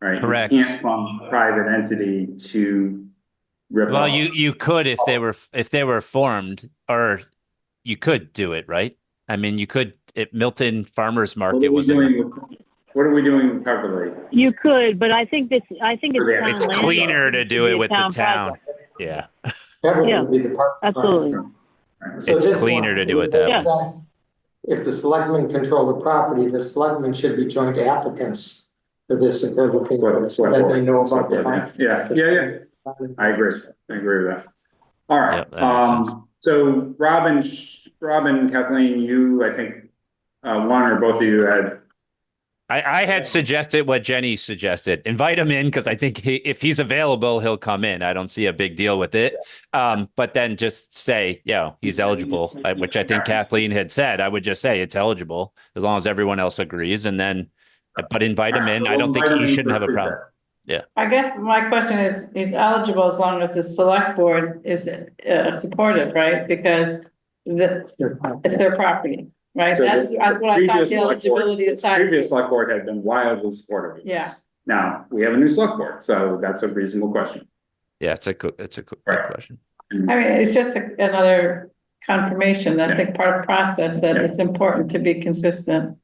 Right? Correct. You can't fund a private entity to rip Well, off. you could if they were formed, or you could do it, right? I mean, you could. Milton Farmers Market was What are we doing with Coverly? You could, but I think it's Yeah, it's town land. cleaner to do it Be with a the town. project. Yeah, That Yeah, would be the part. absolutely. So It's this cleaner one, to do it would that make way. sense. If the selectmen control the property, the selectmen should be joint applicants for this, if they're looking, so that they know about the. Yeah, I agree with that. All right, Yep, that makes sense. so Robin, Kathleen, you, I think, one or both of you had. I had suggested what Jenny suggested. Invite him in because I think if he's available, he'll come in. I don't see a big deal with it. But then just say, he's eligible, which I think Kathleen had said. I would just say it's eligible as long as everyone else agrees, and then, but invite him in. I don't think he shouldn't have a problem. I guess my question is, he's eligible as long as the select board is supportive, right? Because it's their property, right? So That's what I thought the eligibility is tied Previous to. select board had been wildly supportive of this. Yeah. Now, we have a new select board, so that's a reasonable question. Yeah, it's a good Right. question. I mean, it's just another confirmation, I think part of the process that it's important to be consistent.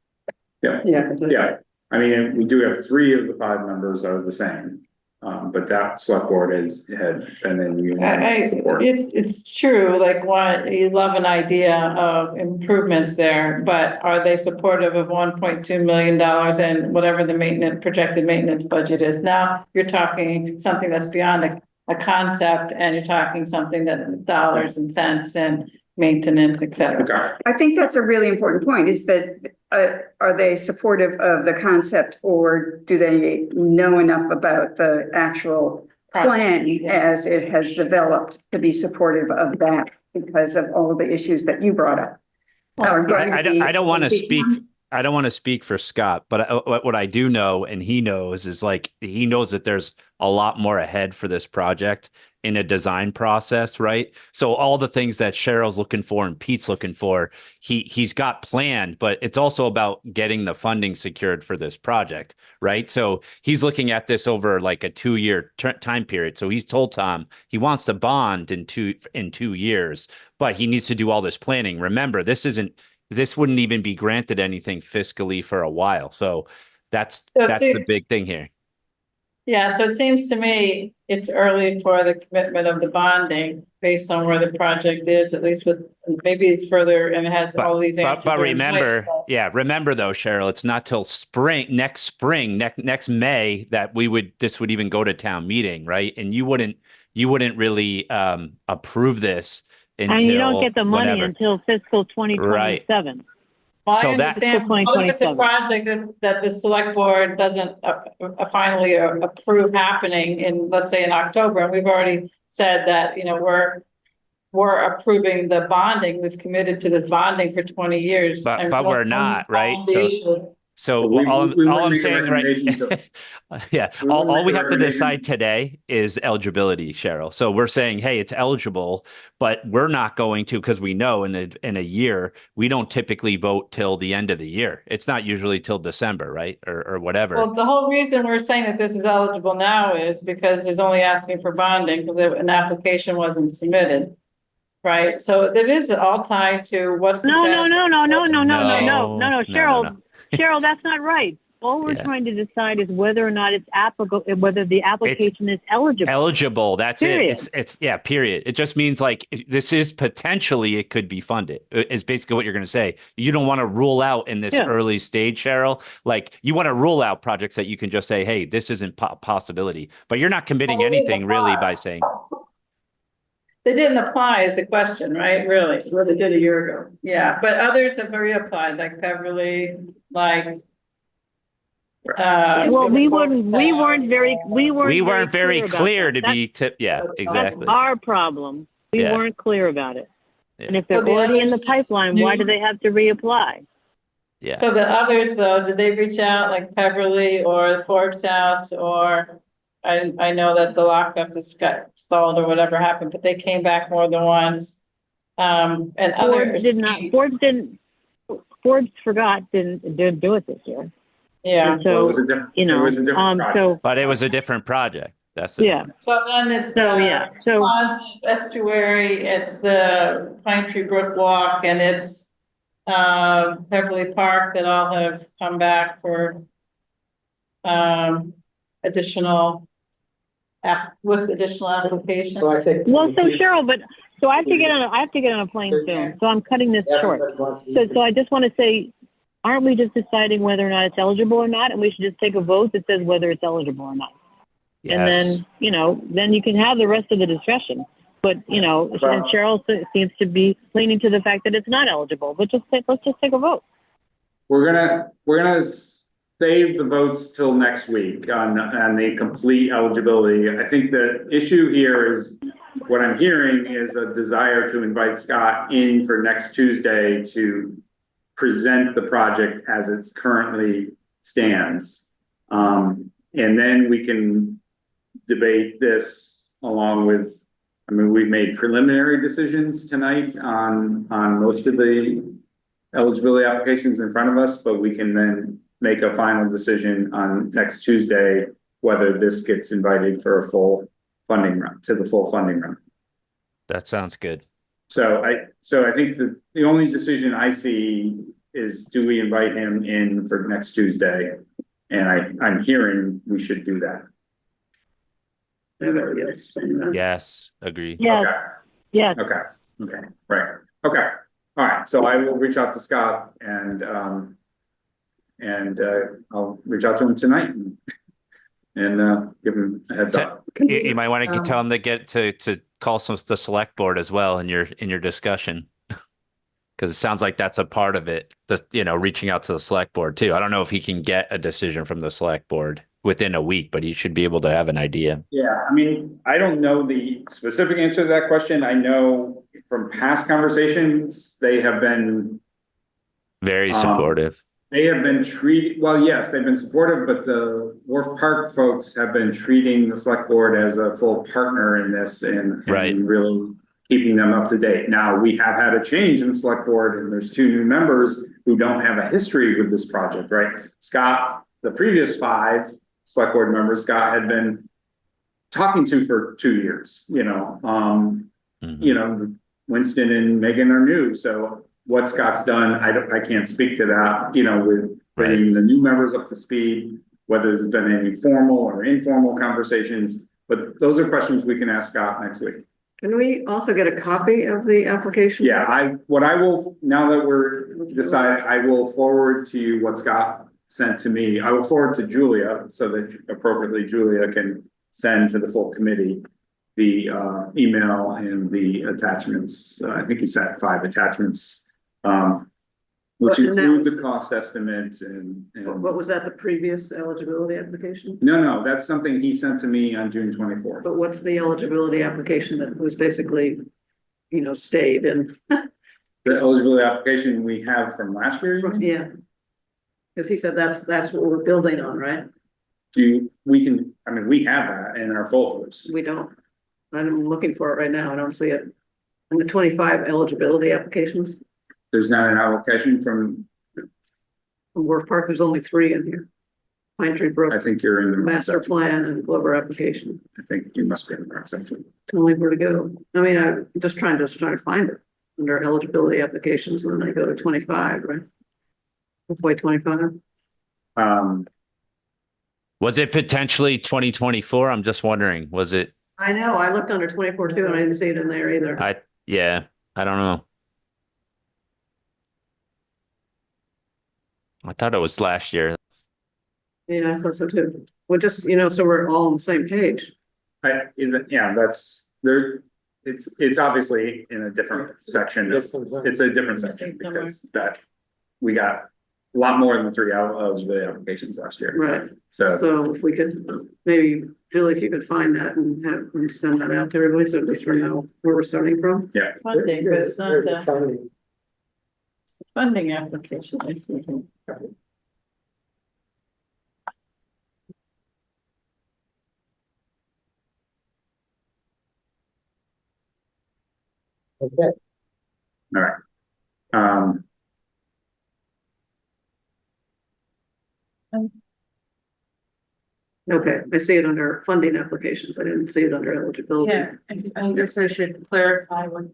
Yeah. Yeah, I mean, we do have 3 of the 5 members are the same, but that select board had been in unanimous support. It's true, like, you love an idea of improvements there, but are they supportive of $1.2 million and whatever the projected maintenance budget is? Now, you're talking something that's beyond a concept, and you're talking something that dollars and cents and maintenance, et cetera. Okay. I think that's a really important point, is that are they supportive of the concept, or do they know enough about the actual plan as it has developed to be supportive of that because of all of the issues that you brought up? I don't want to speak. I don't want to speak for Scott, but what I do know, and he knows, is like he knows that there's a lot more ahead for this project in a design process, right? So all the things that Cheryl's looking for and Pete's looking for, he's got planned, but it's also about getting the funding secured for this project, right? So he's looking at this over like a 2-year time period. So he's told Tom he wants to bond in 2 years, but he needs to do all this planning. Remember, this wouldn't even be granted anything fiscally for a while. So that's the big thing here. Yeah, so it seems to me it's early for the commitment of the bonding based on where the project is, at least maybe it's further and it has all these answers. But remember though, Cheryl, it's not till next May that this would even go to town meeting, right? And you wouldn't really approve this until, and you don't get the money whenever. until fiscal 2027. Well, I So that- understand, Fiscal if it's a 2027. project that the select board doesn't finally approve happening in, let's say, in October, and we've already said that, you know, we're approving the bonding, we've committed to this bonding for 20 years. But- and but we're don't not, right? solve the So- issue. So We all wouldn't I'm make a saying, right? recommendation to- Yeah, We all wouldn't we make a have to decide recommendation. today is eligibility, Cheryl. So we're saying, hey, it's eligible, but we're not going to, because we know in a year we don't typically vote till the end of the year. It's not usually till December, right, or whatever. Well, the whole reason we're saying that this is eligible now is because there's only asking for bonding, because an application wasn't submitted. Right, so it is all tied to what's the No, status. No. Cheryl, that's not right. All we're Yeah. trying to decide is whether or not it's applicable, whether the application is eligible. Eligible. That's Period. it. It's yeah, period. It just means like this is potentially it could be funded is basically what you're going to say. You don't want to rule out in this Yeah. early stage, Cheryl. Like you want to rule out projects that you can just say, hey, this isn't possibility, but you're not committing Well, we anything really apply. by saying, They didn't apply is the question, right? Really? Well, they did a year ago. Yeah, but others have reapplied, like Beverly, like. Well, we weren't very we weren't very clear about to that. be yeah, That's exactly. That's our problem. We Yeah. weren't clear about it. Yeah. And if they're So the already in the others pipeline, why do knew- they have to reapply? Yeah. So the others though, did they reach out like Beverly or Forbes House or? I know that the lockup is got stalled or whatever happened, but they came back more than once. And others. Forbes didn't do it this year. Yeah, And so, Well, it was a different- you know, it was a different project. so, But it was a different project. That's the yeah, difference. so then it's. so, yeah, so, Ponds Estuary, it's the Pine Tree Brook Walk, and it's Beverly Park that all have come back for additional with additional applications. So I think. well, so Cheryl, but, so I have to get on a plane soon, so I'm cutting this short. Everybody wants to- So I just want to say, aren't we just deciding whether or not it's eligible or not? And we should just take a vote that says whether it's eligible or not. And Yes. then, you know, then you can have the rest of the discussion. But, you know, and Cheryl seems to be leaning to the fact that it's not eligible, but let's just take a vote. We're gonna save the votes till next week on the complete eligibility. I think the issue here is, what I'm hearing is a desire to invite Scott in for next Tuesday to present the project as it's currently stands. And then we can debate this along with, I mean, we've made preliminary decisions tonight on most of the eligibility applications in front of us, but we can then make a final decision on next Tuesday, whether this gets invited for a full funding round, to the full funding round. That sounds good. So I think the only decision I see is, do we invite him in for next Tuesday? And I'm hearing we should do that. Yes, agree. Yes, Okay. yes. Okay, right, okay, all right, so I will reach out to Scott and I'll reach out to him tonight and give him a heads up. You might want to tell him to get to call the select board as well in your discussion. Because it sounds like that's a part of it, reaching out to the select board too. I don't know if he can get a decision from the select board within a week, but he should be able to have an idea. Yeah, I mean, I don't know the specific answer to that question. I know from past conversations, they have been Very supportive. They have been well, yes, they've been supportive, but the Wharf Park folks have been treating the select board as a full partner in this and Right. really keeping them up to date. Now, we have had a change in the select board and there's 2 new members who don't have a history with this project, right? Scott, the previous 5 select board members, Scott had been talking to for 2 years, Winston and Megan are new, so what Scott's done, I can't speak to that, with bringing the new members up to speed, whether there's been any formal or informal conversations, but those are questions we can ask Scott next week. Can we also get a copy of the application? Yeah, now that we're decided, I will forward to you what Scott sent to me. I will forward to Julia so that appropriately Julia can send to the full committee the email and the attachments. I think he sent 5 attachments. which And that include was- the cost estimates What was that, the previous eligibility application? No, that's something he sent to me on June 24th. But what's the eligibility application that was basically, stayed and, The eligibility application we have from last year, you mean? yeah. Because he said that's what we're building on, right? we have that in our folders. We don't. I'm looking for it right now. I don't see it. And the 25 eligibility applications There's not an application from, from Wharf Park, there's only 3 in here. Pine Tree I Brook, think you're in the wrong master section. plan and Glover application. I think you must be in the wrong section. Tell me where to go. I mean, I'm just trying to find it under eligibility applications and then I go to 25, right? Halfway 25. Was it potentially 2024? I'm just wondering, was it? I know, I looked under 24 too and I didn't see it in there either. I don't know. I thought it was last year. Yeah, I thought so too. Well, just, so we're all on the same page. That's there, it's obviously in a different section. It's a different section because we got a lot more than 3 eligibility applications last year. Right. So, So if we could, maybe Julie, if you could find that and send that out to everybody, so at least we know where we're starting from. yeah, Funding, but it's not There's the funding. funding application, I see. Okay, um, Okay, I see it under funding applications. I didn't see it under eligibility. Yeah, I guess I should clarify what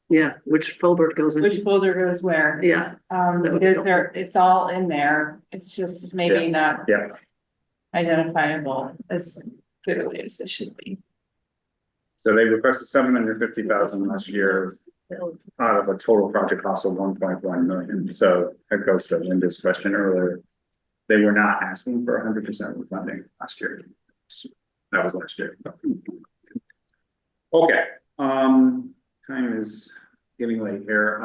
Yeah, which folder it goes in. which folder goes where. Yeah, That would be Because it's all in there, it's just maybe not yeah, identifiable as clearly as it should be. so they requested 750,000 last year out of a total project cost of 1.1 million. So that goes to Linda's question earlier. They were not asking for 100% of funding last year. That was last year. Okay, time is getting late here.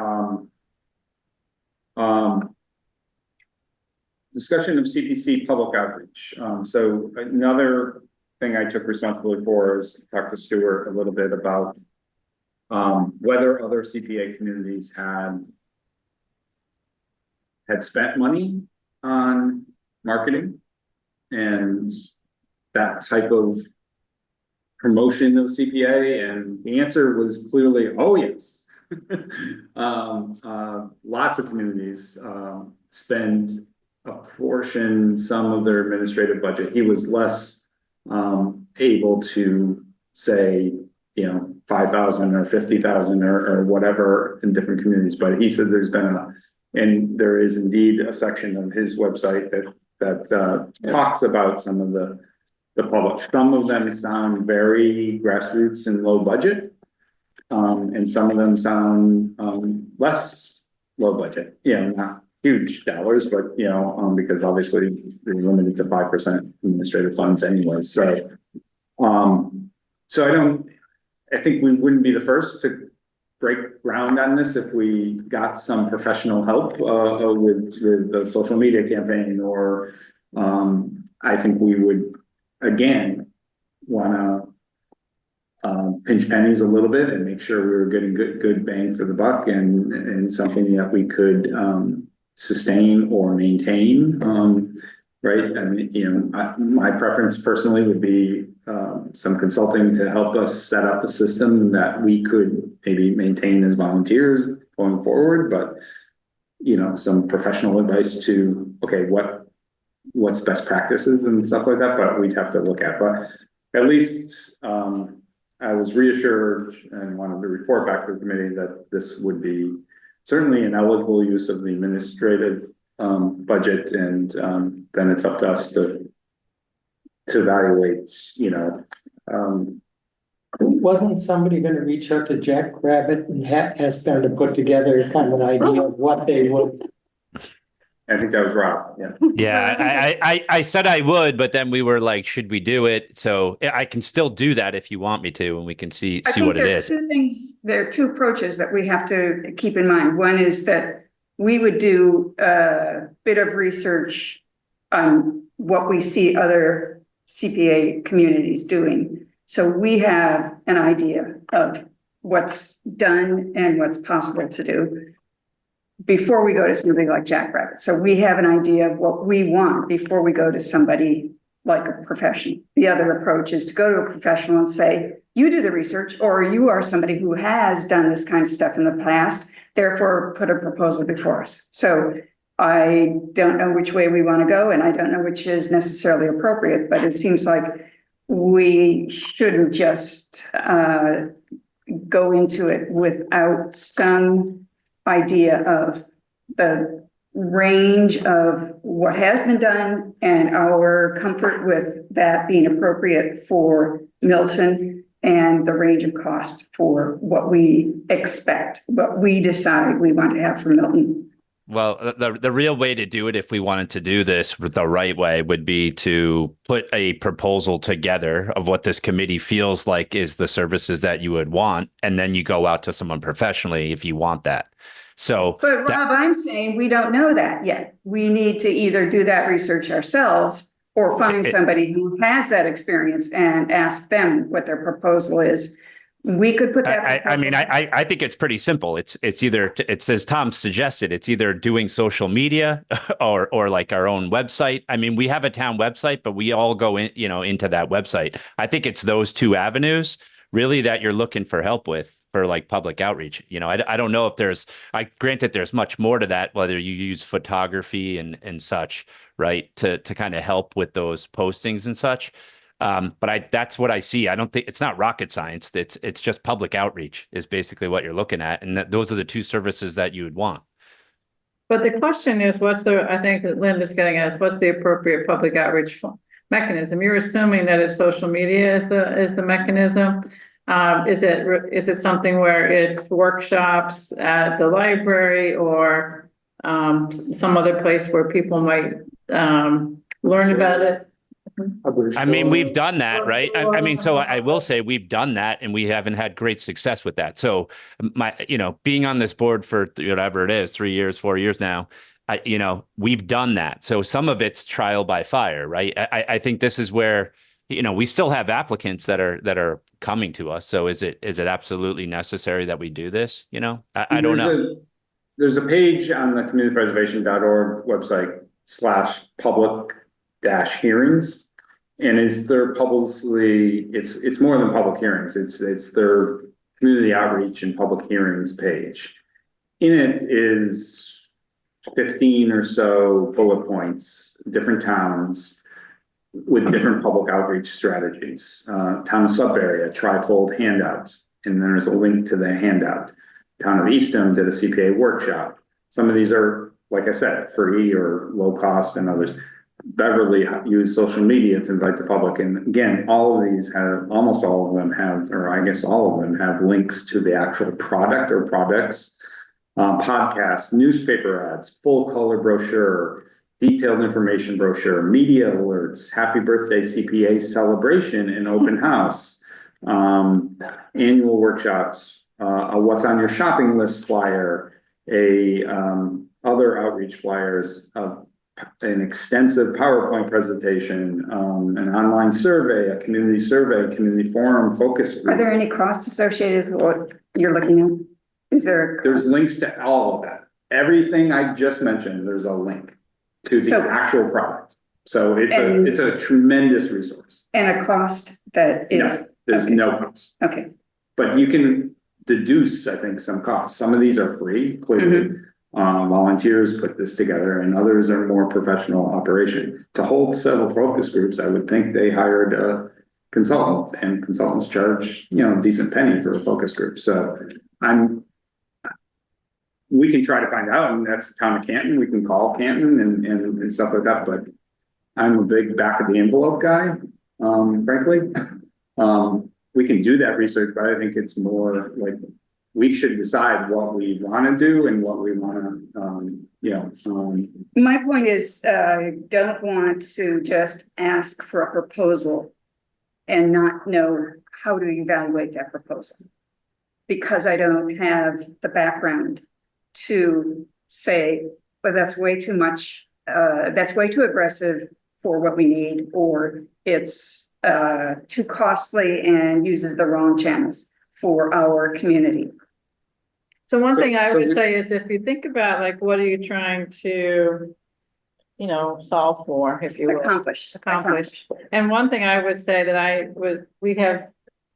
Discussion of CPC public outreach. So another thing I took responsibility for is to talk to Stuart a little bit about whether other CPA communities had spent money on marketing and that type of promotion of CPA, and the answer was clearly, oh, yes. Lots of communities spend a portion, some of their administrative budget. He was less able to say, 5,000 or 50,000 or whatever in different communities, but he said there's been and there is indeed a section of his website that talks about some of the public. Some of them sound very grassroots and low budget. And some of them sound less low budget, not huge dollars, but because obviously they're limited to 5% administrative funds anyway. So I think we wouldn't be the first to break ground on this if we got some professional help with the social media campaign, or I think we would again want to pinch pennies a little bit and make sure we were getting good bang for the buck and something that we could sustain or maintain. Right. I mean, my preference personally would be some consulting to help us set up a system that we could maybe maintain as volunteers going forward, but some professional advice to, okay, what's best practices and stuff like that, but we'd have to look at, but at least I was reassured and wanted to report back to the committee that this would be certainly an eligible use of the administrative budget, and then it's up to us to evaluate, wasn't somebody gonna reach out to Jack Rabbit and ask them to put together kind of an idea of what they would? I think that was Rob, yeah. Yeah, I said I would, but then we were like, should we do it? So I can still do that if you want me to, and we can see what it is. There are two approaches that we have to keep in mind. One is that we would do a bit of research on what we see other CPA communities doing. So we have an idea of what's done and what's possible to do before we go to somebody like Jackrabbit. So we have an idea of what we want before we go to somebody like a professional. The other approach is to go to a professional and say, you do the research, or you are somebody who has done this kind of stuff in the past, therefore put a proposal before us. So I don't know which way we want to go, and I don't know which is necessarily appropriate, but it seems like we shouldn't just go into it without some idea of the range of what has been done and our comfort with that being appropriate for Milton, and the range of cost for what we expect, what we decide we want to have for Milton. Well, the real way to do it, if we wanted to do this the right way, would be to put a proposal together of what this committee feels like is the services that you would want, and then you go out to someone professionally if you want that. So, but Rob, I'm saying we don't know that yet. We need to either do that research ourselves or find somebody who has that experience and ask them what their proposal is. We could put that. I think it's pretty simple. It's either, it's as Tom suggested, it's either doing social media or like our own website. I mean, we have a town website, but we all go in, into that website. I think it's those two avenues really that you're looking for help with for like public outreach. I don't know if granted there's much more to that, whether you use photography and such, right, to kind of help with those postings and such. But that's what I see. I don't think it's not rocket science. It's just public outreach is basically what you're looking at. And those are the two services that you would want. But the question is, I think that Linda's getting at is, what's the appropriate public outreach mechanism? You're assuming that it's social media is the mechanism. Is it something where it's workshops at the library or some other place where people might learn about it? I mean, we've done that, right? So I will say we've done that and we haven't had great success with that. So being on this board for whatever it is, 3 years, 4 years now, we've done that. So some of it's trial by fire, right? I think this is where, we still have applicants that are coming to us. So is it absolutely necessary that we do this? I don't know. There's a page on the communitypreservation.org website /public-hearings. And it's more than public hearings. It's their community outreach and public hearings page. In it is 15 or so bullet points, different towns with different public outreach strategies. Town of Sudbury, a trifold handout, and there's a link to the handout. Town of Eastham did a CPA workshop. Some of these are, like I said, free or low cost, and others. Beverly used social media to invite the public. And again, almost all of them have, or I guess all of them have links to the actual product or products, podcasts, newspaper ads, full color brochure, detailed information brochure, media alerts, happy birthday CPA celebration and open house, annual workshops, a what's on your shopping list flyer, other outreach flyers, an extensive PowerPoint presentation, an online survey, a community forum, focus group. Are there any costs associated with what you're looking at? There's links to all of that. Everything I just mentioned, there's a link to the actual product. So it's a tremendous resource. And a cost that is. No, there's no cost. Okay. But you can deduce, I think, some costs. Some of these are free, clearly. Mm-hmm. Volunteers put this together, and others are more professional operation. To hold several focus groups, I would think they hired a consultant, and consultants charge, a decent penny for a focus group. So we can try to find out, and that's the town of Canton. We can call Canton and stuff like that, but I'm a big back of the envelope guy, frankly. We can do that research, but I think it's more like we should decide what we want to do and what we want to, My point is, I don't want to just ask for a proposal and not know how to evaluate that proposal, because I don't have the background to say, but that's way too much, that's way too aggressive for what we need, or it's too costly and uses the wrong channels for our community. So one So- thing I so would we- say is if you think about like, what are you trying to, solve for, if you will? Accomplish. And one thing I would say that we have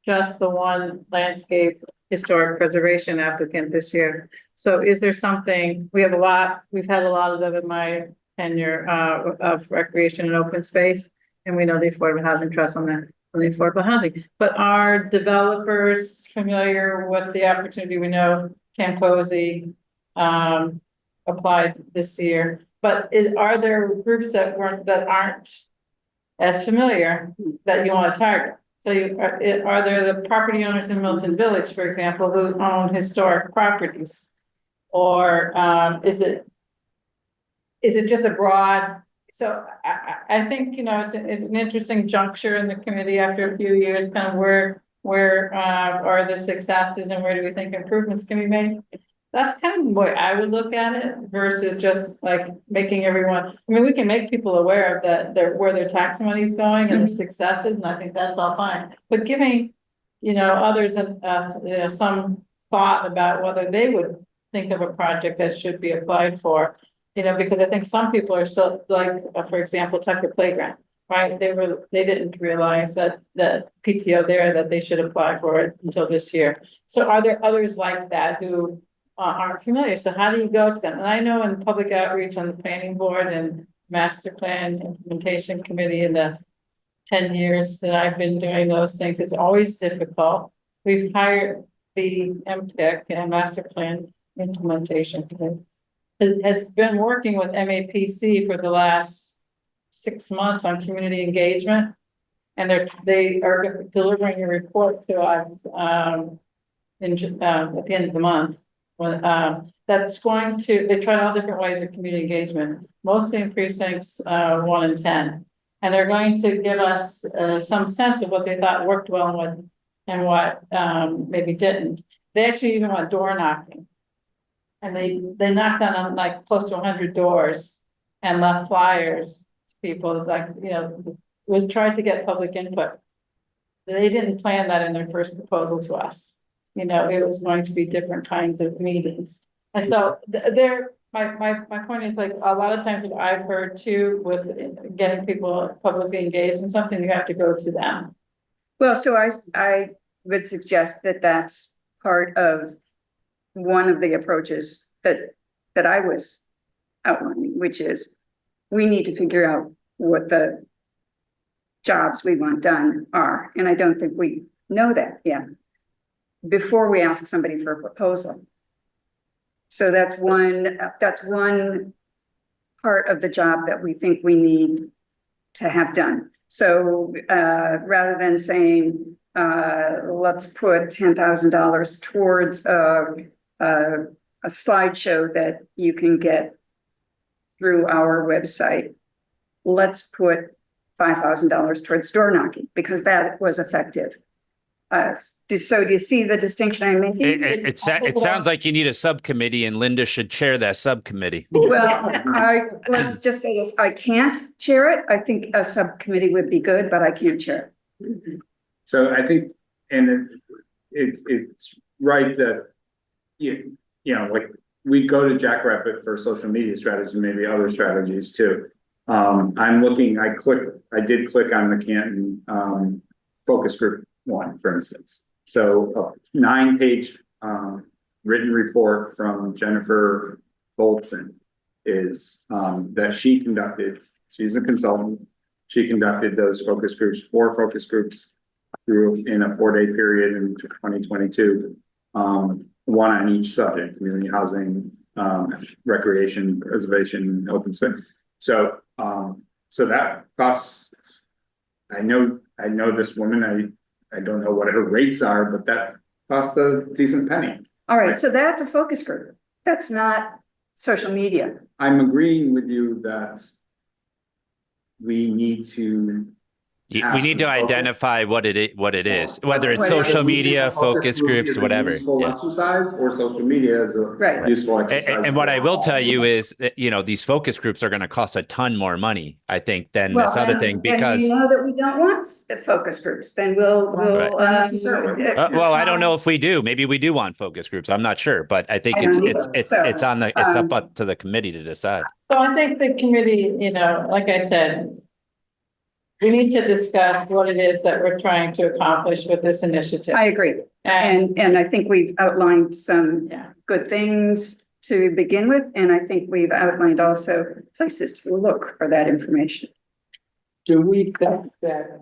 just the one landscape historic preservation applicant this year. So is there something, we've had a lot of them in my tenure, of recreation and open space. And we know the Affordable Housing Trust on the affordable housing, but are developers familiar with the opportunity? We know Tam Posey, applied this year, but are there groups that aren't as familiar that you want to target? So are there the property owners in Milton Village, for example, who own historic properties? Or, is it just a broad? So I think, it's an interesting juncture in the committee after a few years, kind of where are the successes and where do we think improvements can be made? That's kind of the way I would look at it versus just like making everyone, we can make people aware of where their tax money is going and the successes, and I think that's all fine. But giving, others, some thought about whether they would think of a project that should be applied for, because I think some people are still like, for example, Tucker Playground, right? They didn't realize that PTO there, that they should apply for it until this year. So are there others like that who aren't familiar? So how do you go to them? And I know in public outreach on the planning board and master plan implementation committee in the 10 years that I've been doing those things, it's always difficult. We've hired the MPIC and master plan implementation committee. Has been working with MAPC for the last 6 months on community engagement. And they are delivering a report to us at the end of the month. That's going to, they tried all different ways of community engagement, mostly in precincts 1 and 10. And they're going to give us some sense of what they thought worked well and what maybe didn't. They actually even went door knocking. And they knocked on like close to 100 doors and left flyers to people. It's like, was tried to get public input. They didn't plan that in their first proposal to us. It was going to be different kinds of meetings. And so my point is, like, a lot of times what I've heard too with getting people publicly engaged in something, you have to go to them. Well, so I would suggest that that's part of one of the approaches that I was outlining, which is we need to figure out what the jobs we want done are. And I don't think we know that yet before we ask somebody for a proposal. So that's one part of the job that we think we need to have done. So rather than saying, let's put $10,000 towards a slideshow that you can get through our website, let's put $5,000 towards door knocking because that was effective. So do you see the distinction I'm making? It sounds like you need a subcommittee, and Linda should chair that subcommittee. Well, let's just say this, I can't chair it. I think a subcommittee would be good, but I can't chair it. So I think, and it's right that, like we go to Jackrabbit for social media strategies, maybe other strategies too. I'm looking, I did click on the Canton focus group one, for instance. So a 9-page written report from Jennifer Bolton is that she conducted. She's a consultant. She conducted those focus groups, 4 focus groups in a 4-day period in 2022. One on each subject: community housing, recreation, preservation, open space. So that costs. I know this woman. I don't know what her rates are, but that cost a decent penny. All right, so that's a focus group. That's not social media. I'm agreeing with you that we need to We need to identify what it is, whether it's What it social is. media, focus groups, is a whatever. Useful Yeah. exercise, or social media is a Right. useful And, exercise. and what I will tell you is that, you know, these focus groups are going to cost a ton more money, I think, than Well, this other then- thing, then we because know that we don't want focus groups, then we'll, Right. Not necessarily. well, I don't know if we do. Maybe we do want focus groups. I'm not sure, but I think I don't either. So, it's up to the committee to decide. So I think the committee, you know, like I said, we need to discuss what it is that we're trying to accomplish with this initiative. I agree. And, And I think we've outlined some yeah, good things to begin with, and I think we've outlined also places to look for that information. Do we think that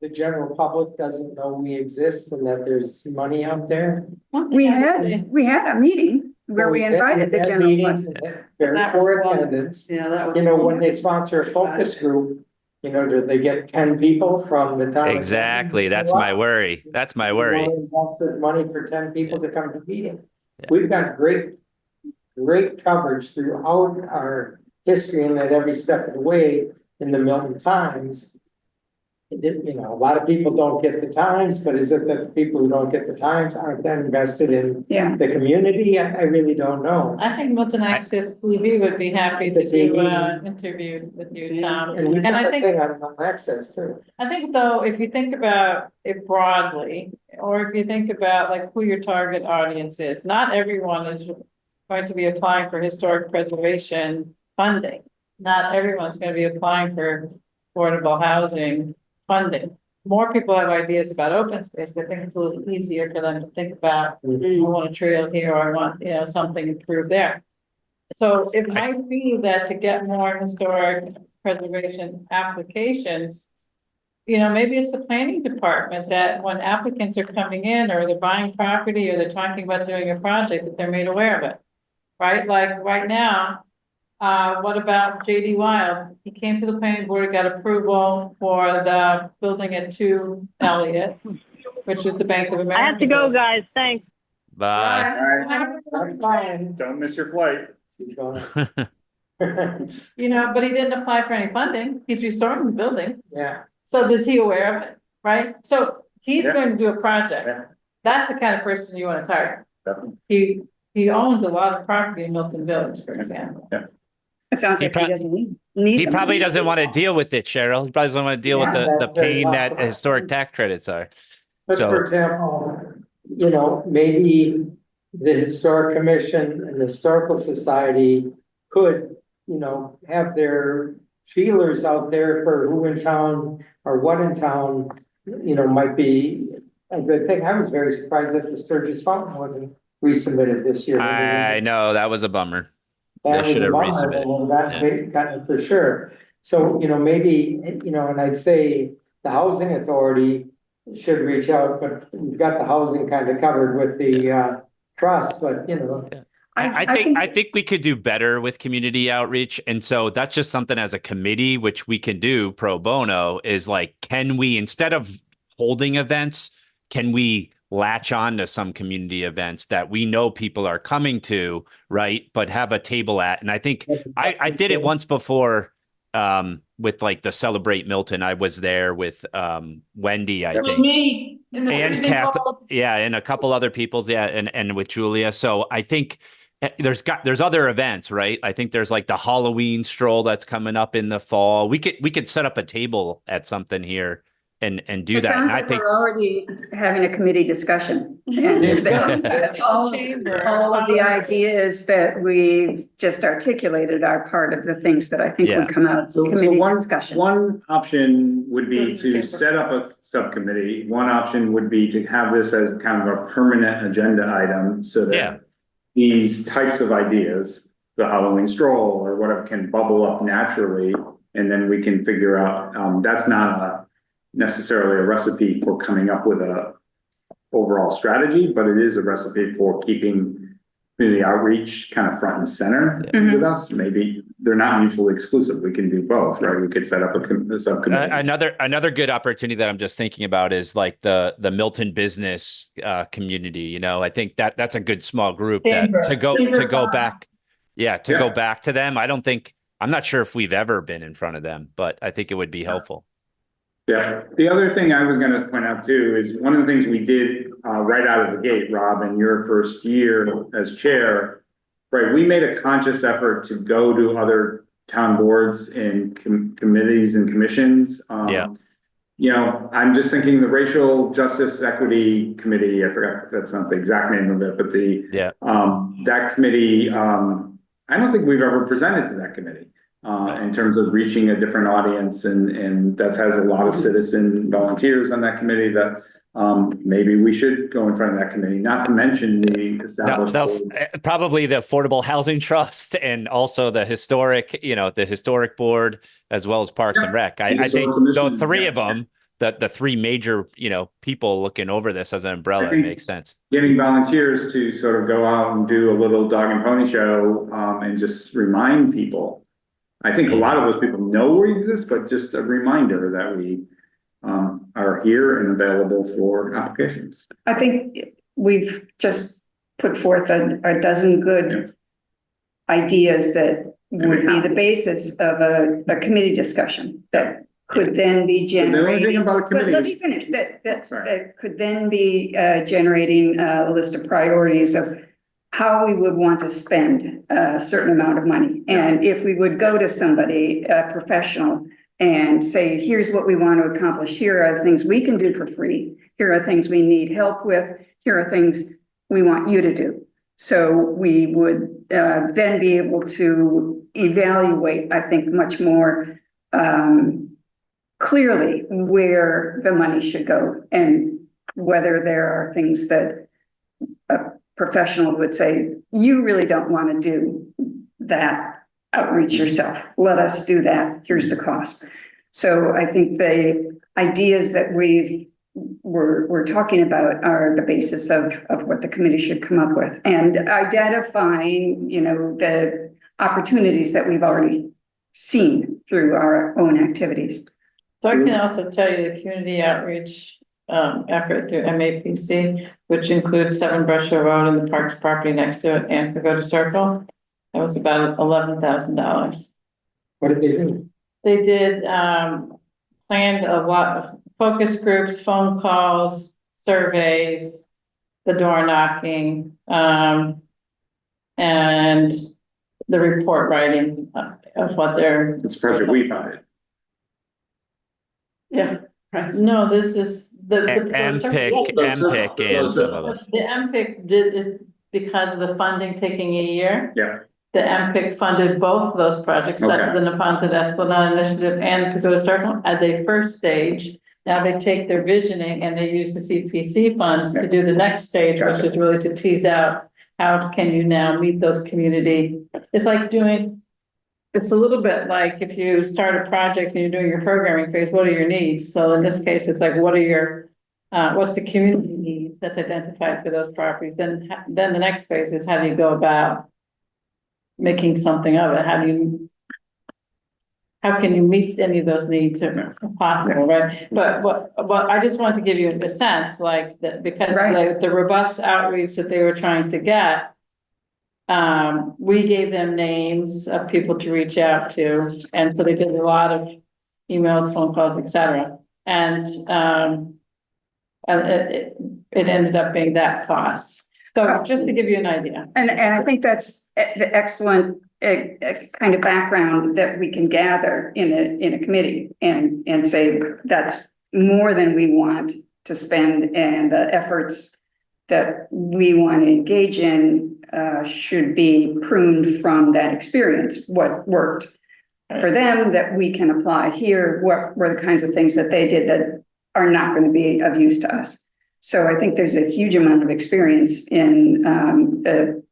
the general public doesn't know we exist and that there's money out there? We had a meeting where we invited the had general meetings public. and had Very That poor was one. attendance. Yeah, that was. You know, when they sponsor a focus group, you know, do they get 10 people from the town? of Exactly. Milton? That's my worry. That's my worry. You wanna invest this money for 10 people to come to the meeting. We've got great coverage throughout our history and at every step of the way in the Milton Times. You know, a lot of people don't get the Times, but is it that the people who don't get the Times aren't then invested in Yeah, the community? I really don't know. I think Milton Access TV would be happy to The do TV. an interview with you, Tom. And we've And I got a think, thing on access too. I think though, if you think about it broadly, or if you think about like who your target audience is, not everyone is going to be applying for historic preservation funding. Not everyone's going to be applying for affordable housing funding. More people have ideas about open space, but I think it's a little easier for them to think about, I want a trail here, or I want, you know, something improved there. So it might be that to get more historic preservation applications, you know, maybe it's the planning department that when applicants are coming in or they're buying property or they're talking about doing a project, that they're made aware of it. Right? Like right now, what about JD Wild? He came to the planning board, got approval for the building at 2 Elliott, which is the Bank of America. I have to go, guys. Thanks. Bye. I'm fine. Don't miss your flight. Keep going. You know, but he didn't apply for any funding. He's restoring the building. Yeah, So is he aware of it? Right? So he's Yeah. going to do a project. Yeah. That's the kind of person you want to target. Definitely. He owns a lot of property in Milton Village, for example. it sounds He like prob- he doesn't need He the probably money. doesn't want to deal with it, Cheryl. He probably doesn't want to deal with Yeah, the that's very pain that possible. historic tax credits are. but So- for example, you know, maybe the historic commission and the historical society could, you know, have their feelers out there for who in town or what in town, you know, might be a good thing. I was very surprised that the Sturgis Fountain wasn't resubmitted this year. I know that was a bummer. That They was should a have bummer, resubmitted. and gotten it for sure. So, you know, maybe, you know, and I'd say the housing authority should reach out, but we've got the housing kind of covered with the trust, but you know. I think we could do better with community outreach. And so that's just something as a committee, which we can do pro bono, is like, can we, instead of holding events, can we latch on to some community events that we know people are coming to, right? But have a table at. And I think I did it once before with like the Celebrate Milton. I was there with Wendy, I think. Me. And yeah, and a couple other people's, yeah, and with Julia. So I think there's other events, right? I think there's like the Halloween stroll that's coming up in the fall. We could set up a table at something here and do It that. sounds And I like think we're already having a committee discussion. And all of the ideas that we've just articulated are part of the things that I think Yeah. would come out of So committee one discussion. option would be to set up a subcommittee. One option would be to have this as kind of a permanent agenda item so Yeah. that these types of ideas, the Halloween stroll or whatever, can bubble up naturally. And then we can figure out, that's not necessarily a recipe for coming up with a overall strategy, but it is a recipe for keeping community outreach kind of front and center with us. Maybe they're not mutually exclusive. We can do both, right? We could set up a subcommittee. another good opportunity that I'm just thinking about is like the Milton business community. You know, I think that's a good small group that to go back. Yeah, to go back to them. I'm not sure if we've ever been in front of them, but I think it would be helpful. Yeah, the other thing I was gonna point out too is one of the things we did right out of the gate, Rob, in your first year as chair. Right, we made a conscious effort to go to other town boards and committees and commissions. Yeah. You know, I'm just thinking the Racial Justice Equity Committee, I forgot, that's not the exact name of it, but Yeah. that committee, I don't think we've ever presented to that committee. In terms of reaching a different audience and that has a lot of citizen volunteers on that committee that maybe we should go in front of that committee, not to mention the established boards. Probably the Affordable Housing Trust and also the historic board, as well as Parks and Rec. I think the three of them, the three major, people looking over this as an umbrella, makes sense. Getting volunteers to sort of go out and do a little dog and pony show and just remind people. I think a lot of those people know we exist, but just a reminder that we are here and available for applications. I think we've just put forth a dozen good ideas that would be the basis of a committee discussion that could then be generating. The only thing about a committee Let me finish. That could then be generating a list of priorities of how we would want to spend a certain amount of money. And if we would go to somebody, a professional, and say, here's what we want to accomplish. Here are the things we can do for free. Here are things we need help with. Here are things we want you to do. So we would then be able to evaluate, I think, much more clearly where the money should go and whether there are things that a professional would say, you really don't want to do that outreach yourself. Let us do that. Here's the cost. So I think the ideas that we're talking about are the basis of what the committee should come up with, and identifying, the opportunities that we've already seen through our own activities. So I can also tell you the community outreach effort through MAPC, which includes 7 Brushwood Road and the Parks property next to it and Pagoda Circle. That was about $11,000. What did they do? They did planned a lot of focus groups, phone calls, surveys, the door knocking, and the report writing of what they're. It's a project we funded. Yeah, right. No, this is the MPIC and some of us. The MPIC did it because of the funding taking a year. Yeah. The MPIC funded both of those projects, that the Neponset Esplanade Initiative and Pagoda Circle as a first stage. Now they take their visioning and they use the CPC funds to do the next stage, which is really to tease out how can you now meet those community. It's like it's a little bit like if you start a project and you're doing your programming phase, what are your needs? So in this case, it's like, what are your, what's the community need that's identified for those properties? Then the next phase is how do you go about making something of it? How can you meet any of those needs if possible, right? But what I just wanted to give you a sense, like that, because the robust outreach that they were trying to get, we gave them names of people to reach out to, and so they did a lot of emails, phone calls, etc. And it ended up being that cost. So just to give you an idea. And I think that's the excellent kind of background that we can gather in a committee and say that's more than we want to spend, and the efforts that we want to engage in should be pruned from that experience. What worked for them that we can apply here, what were the kinds of things that they did that are not going to be of use to us. So I think there's a huge amount of experience in the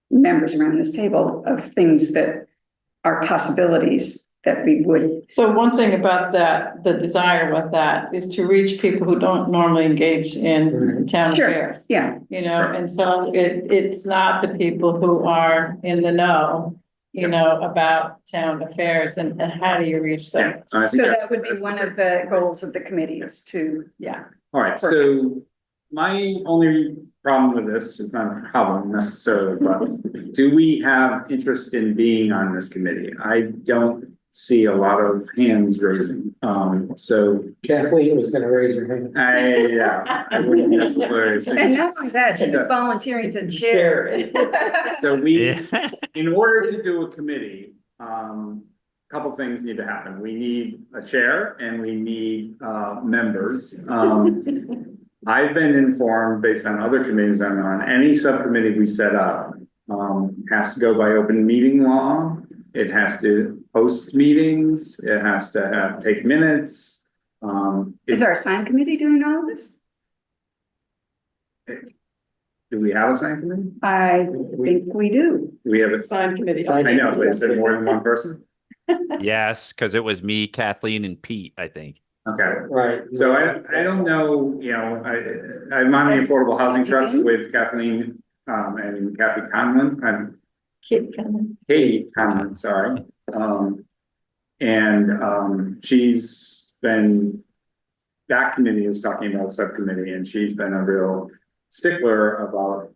members around this table of things that are possibilities that we would. So one thing about that, the desire with that is to reach people who don't normally engage in town affairs. Yeah. And so it's not the people who are in the know, about town affairs and how do you reach them? So that would be one of the goals of the committee is to. Yeah. All right, so my only problem with this is not a problem necessarily, but do we have interest in being on this committee? I don't see a lot of hands raising. So Kathleen was gonna raise her hand. I wouldn't necessarily And say. not only that, she was volunteering to chair it. So we, Yeah. in order to do a committee, couple things need to happen. We need a chair and we need, members. I've been informed based on other committees I'm on, any subcommittee we set up, has to go by open meeting law. It has to host meetings. It has to take minutes. Is our sign committee doing all of this? Do we have a sign committee? I think we do. Do we have a, Sign committee. I know, but is it more than one person? Yes, because it was me, Kathleen, and Pete, I think. Okay. Right. So I don't know, you know, I'm on the Affordable Housing Trust with Kathleen, and Kathy Conlon, Katie Conlon, sorry. She's been, that committee is talking about subcommittee, and she's been a real stickler about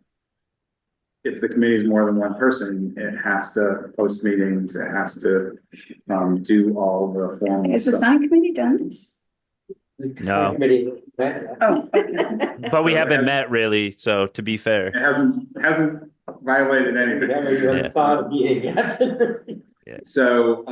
if the committee is more than one person, it has to post meetings, it has to, do all the formal Has the stuff. sign committee done this? No. Committee. Oh, okay. But we So it haven't hasn't- met really, so to be fair. It hasn't violated anything. Never even thought of being yet. So,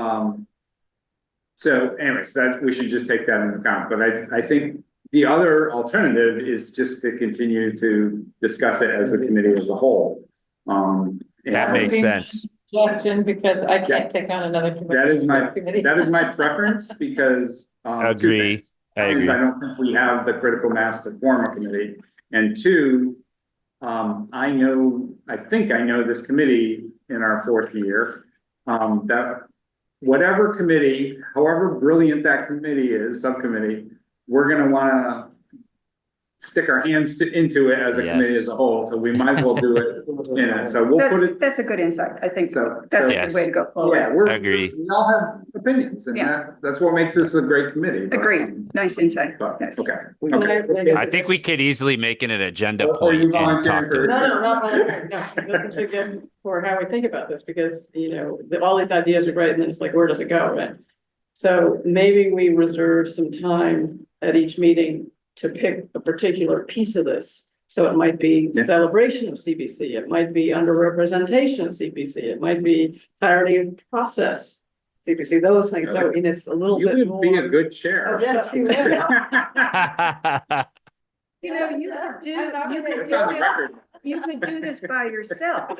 so anyways, that, we should just take that into account, but I think the other alternative is just to continue to discuss it as a committee as a whole. That and makes sense. Question, because I Yeah. can't take on another committee. That is my, Committee. that is my preference, because, two Agree. things. I One is agree. I don't think we have the critical mass to form a committee, and two, I think I know this committee in our fourth year, that whatever committee, however brilliant that committee is, subcommittee, we're gonna wanna stick our hands into it as a committee Yes. as a whole, so we might as well do it in it, so we'll put it, That's a good insight. I think so. that's a Yes. good way to go forward. Yeah, we're, Agree. we all have opinions, and Yeah. that's what makes this a great committee. but, Agreed. Nice insight. But, Yes. okay, I think we could easily make it an agenda Or point you and volunteering talk for- to No, no, not volunteering, no, that's a good for how we think about this, because, you know, all these ideas are great, and then it's like, where does it go, right? So maybe we reserve some time at each meeting to pick a particular piece of this. So it might be Yeah. celebration of CBC, it might be underrepresentation of CBC, it might be clarity of process, CBC, those things, so, and it's a little You bit would more. be a good chair. Oh, yes, you would. You know, you could do, you could It's on do the this, record. you could do this by yourself.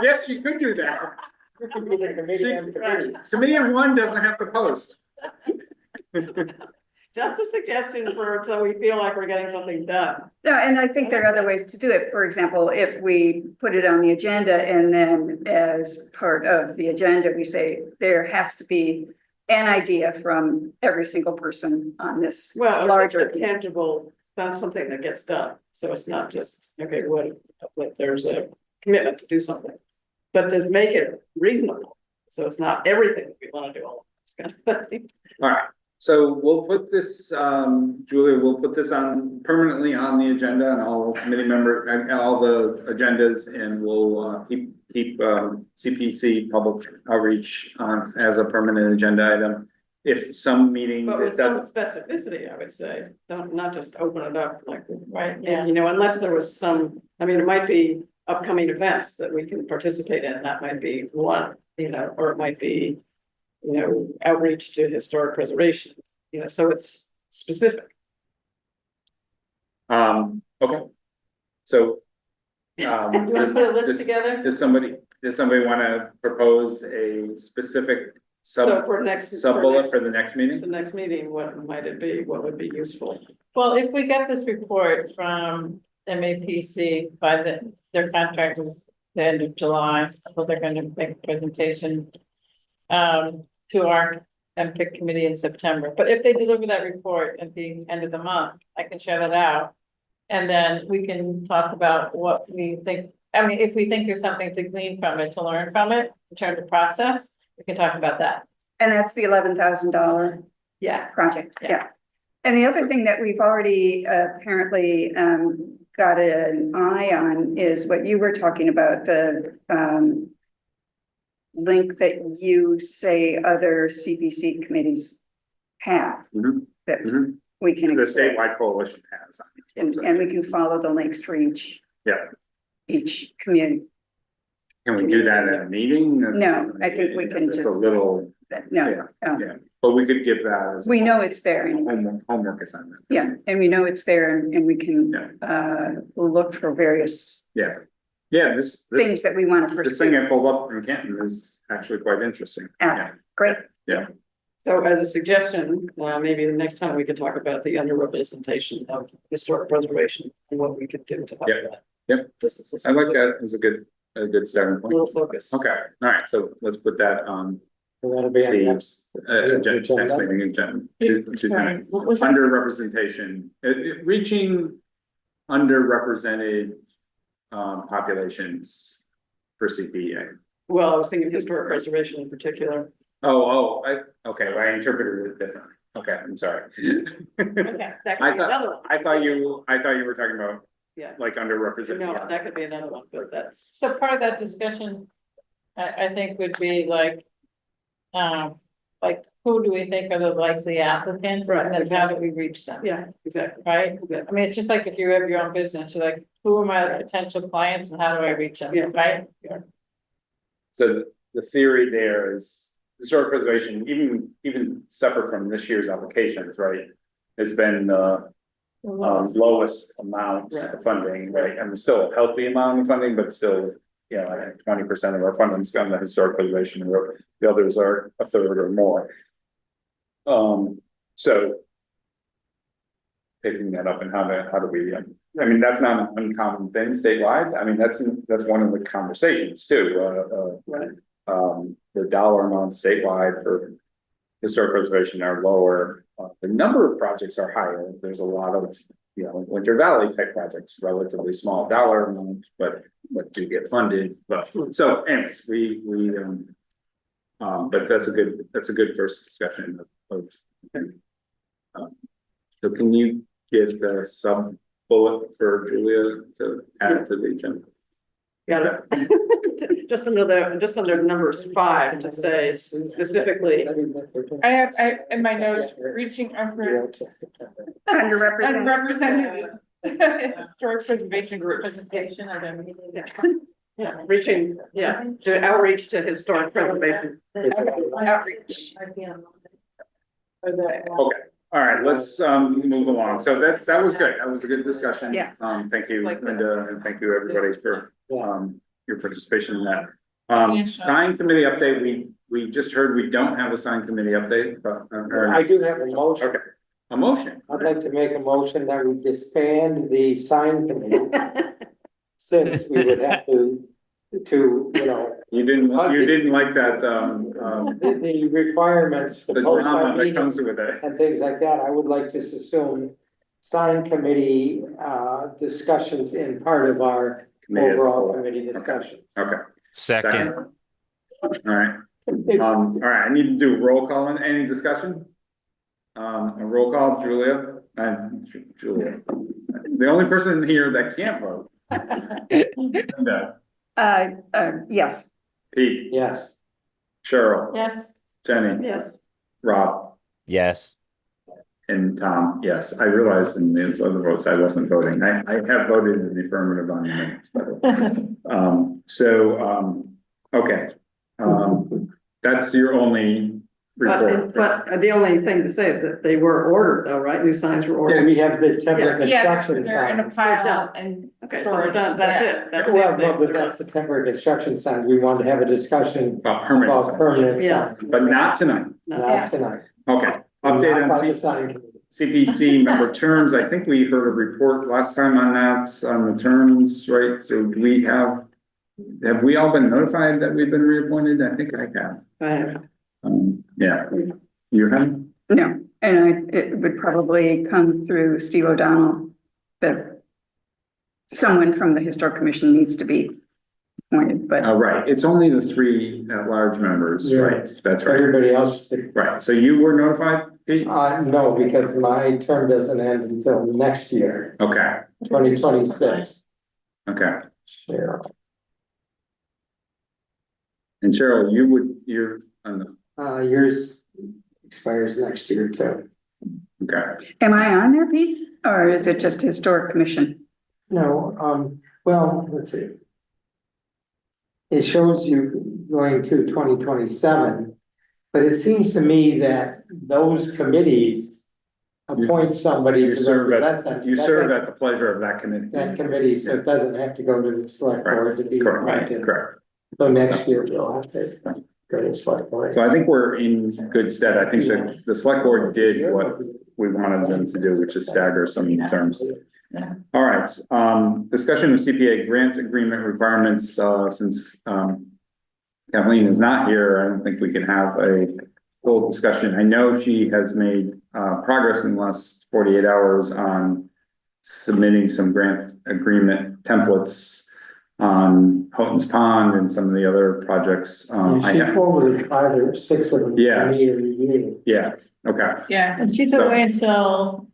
Yes, you could do that. Committee. Committee of one doesn't have to post. Just a suggestion for, so we feel like we're getting something done. No, and I think there are other ways to do it. For example, if we put it on the agenda and then as part of the agenda, we say there has to be an idea from every single person on this Well, larger. larger tangible, that's something that gets done, so it's not just, okay, what, there's a commitment to do something. But to make it reasonable, so it's not everything that we wanna do all of this. All right, so we'll put this, Julia, we'll put this on permanently on the agenda and all committee member, and all the agendas, and we'll keep CPC public outreach as a permanent agenda item. If some meetings, But it with some doesn't, specificity, I would say, don't, not just open it up like, Right, yeah. you know, unless there was some, I mean, it might be upcoming events that we can participate in, that might be one, you know, or it might be, you know, outreach to historic preservation, you know, so it's specific. okay. So. You wanna put a list together? Does somebody wanna propose a specific So for next. sub-bullet for the next The meeting? next meeting, what might it be? What would be useful? Well, if we get this report from MAPC by their contract is the end of July, so they're gonna make a presentation to our MPIC committee in September. But if they deliver that report at the end of the month, I can share that out. And then we can talk about what we think, I mean, if we think there's something to glean from it, to learn from it, in terms of process, we can talk about that. And that's the $11,000 Yes. project, Yeah. yeah. And the other thing that we've already apparently got an eye on is what you were talking about, the link that you say other CPC committees have Mhm, that mhm. we can The explore, statewide coalition has. and we can follow the links for Yeah, each community. can we do that at a meeting? No, I think we can It's a just- little, No, yeah, but we could give that as. we know it's there anyway. Homework assignment. Yeah, and we know it's there and we can Yeah. look for various Yeah, yeah, this things that we want to this thing pursue. I pulled up from Canton is actually quite interesting. Yeah. Great. So as a suggestion, maybe the next time we could talk about the underrepresentation of historic preservation and what we could do to help Yeah. that. Yep. Just as a I like that as a good starting point. little focus. Okay, all right, so let's put that on That'll be on the the next. next meeting agenda. Tuesday Sorry, night. what was that? Underrepresentation, reaching underrepresented populations for CPA. Well, I was thinking historic preservation in particular. Okay, well, I interpreted it differently. Okay, I'm sorry. Okay, that I could be thought- another one. I thought you were talking about Yeah, like underrepresented. no, that could be another one, but that's, So part of that discussion, I think would be like, who do we think are the likely applicants? Right, And then how do we reach them? yeah, exactly. Right? I mean, it's just like if you have your own business, you're like, who are my potential clients and how do I reach them? Yeah. Right? So the theory there is historic preservation, even separate from this year's applications, right? Has been the lowest amount of funding, right? And still a healthy amount of funding, but still, you know, I think 20% of our funding's gone to historic preservation, and the others are a third or more. So taking that up and how do we, I mean, that's not an uncommon thing statewide. I mean, that's one of the conversations too. Right. The dollar amounts statewide for historic preservation are lower. The number of projects are higher. There's a lot of, you know, Winter Valley type projects, relatively small dollar amounts, but do get funded. But so anyways, but that's a good first discussion of so can you give the sub bullet for Julia to add to the agenda? Got it. Just under numbers 5 to say specifically. I have, in my notes, reaching Underrepresented. underrepresented historic preservation group presentation. I don't mean. Yeah, reaching, to outreach to historic preservation. Outreach. Okay, all right, let's move along. So that was good. That was a good discussion. Yeah. Thank you, Linda, and thank you everybody for your participation in that. Sign committee update, we just heard we don't have a sign committee update, but I do have a motion. okay. A motion. I'd like to make a motion that we disband the sign committee. Since we would have to, you know, You didn't like that the requirements. the post drama our that comes meetings with it. And things like that, I would like to assume sign committee discussions in part of our Committee as a overall whole. committee discussions. Okay. Second. All right. All right, I need to do a roll call on any discussion. A roll call, Julia, Julia, the only person here that can't vote. Linda, Yes. Pete, Yes. Cheryl, Yes. Jenny, Yes. Rob, Yes. and Tom, yes. I realized in those other votes I wasn't voting. I have voted in the affirmative on the minutes, by the way. Okay. That's your only report. But the only thing to say is that they were ordered though, right? New signs were Yeah, ordered. we have the temporary Yeah, construction they're in a signs. pile and. Okay, so we're done. That's Yeah. it. That's it. Well, no, but that's the temporary construction signs. We want to have a discussion About permanent about signs, permanent Yeah. signs. but not tonight. Not tonight. Okay. Update Not by the on sign committee. CPC member terms. I think we heard a report last time on that, on the terms, right? So do we have we all been notified that we've been reappointed? I think I have. Right. Yeah. You have? No, and it would probably come through Steve O'Donnell, that someone from the Historic Commission needs to be appointed, but Right. It's only the 3 at-large members, Yeah. right? That's right. Everybody else, Right. So you were notified, Pete? no, because my term doesn't end until next year, Okay. 2026. Okay. Cheryl. And Cheryl, you're on the, Yours expires next year too. okay, Am I on there, Pete? Or is it just Historic Commission? No, well, let's see. It shows you going to 2027, but it seems to me that those committees appoint somebody you to serve represent at, them. you That serve doesn't- at the pleasure of that committee. That committee, so it doesn't have to go to the select board to be Correct, appointed. correct. So next year we'll have to go to the select board. So I think we're in good stead. I think that the select board did what we wanted them to do, which is stagger some terms. All right, discussion of CPA grant agreement requirements, since, Kathleen is not here, I don't think we can have a full discussion. I know she has made, progress in the last 48 hours on submitting some grant agreement templates on Houghton's Pond and some of the other projects. I She have, forwarded 5 or 6 of them. to Yeah. me to review. yeah, okay. Yeah, and she's So- away until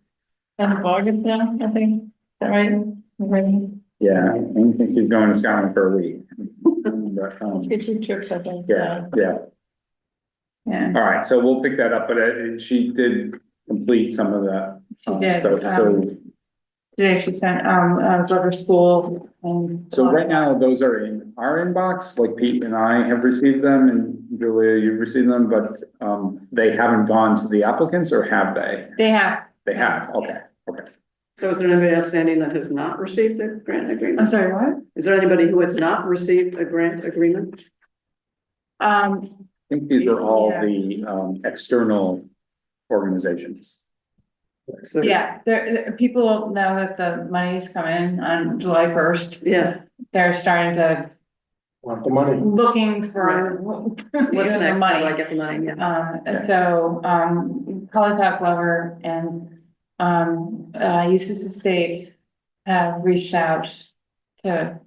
end of August now, I think, is that right? Right. Yeah, I don't think she's going to Scotland for a week. But, Get 2 trips, I think. yeah, yeah. Yeah. All right, so we'll pick that up, but she did complete some of that. She did, So Today she sent, Glover School and. right now, those are in our inbox, like Pete and I have received them, and Julia, you've received them, but, they haven't gone to the applicants, or have they? They have, They have, okay, okay. So is there anybody outstanding that has not received a grant I'm agreement? sorry, what? Is there anybody who has not received a grant agreement? I think these are all Yeah. the, external organizations. So- Yeah, people know that the money's coming on July 1st. Yeah, They're starting to, Want the money. looking for. what's the next? How do I money. get the money? Yeah. So, Collypack Glover and, Eustis Estate have reached out to,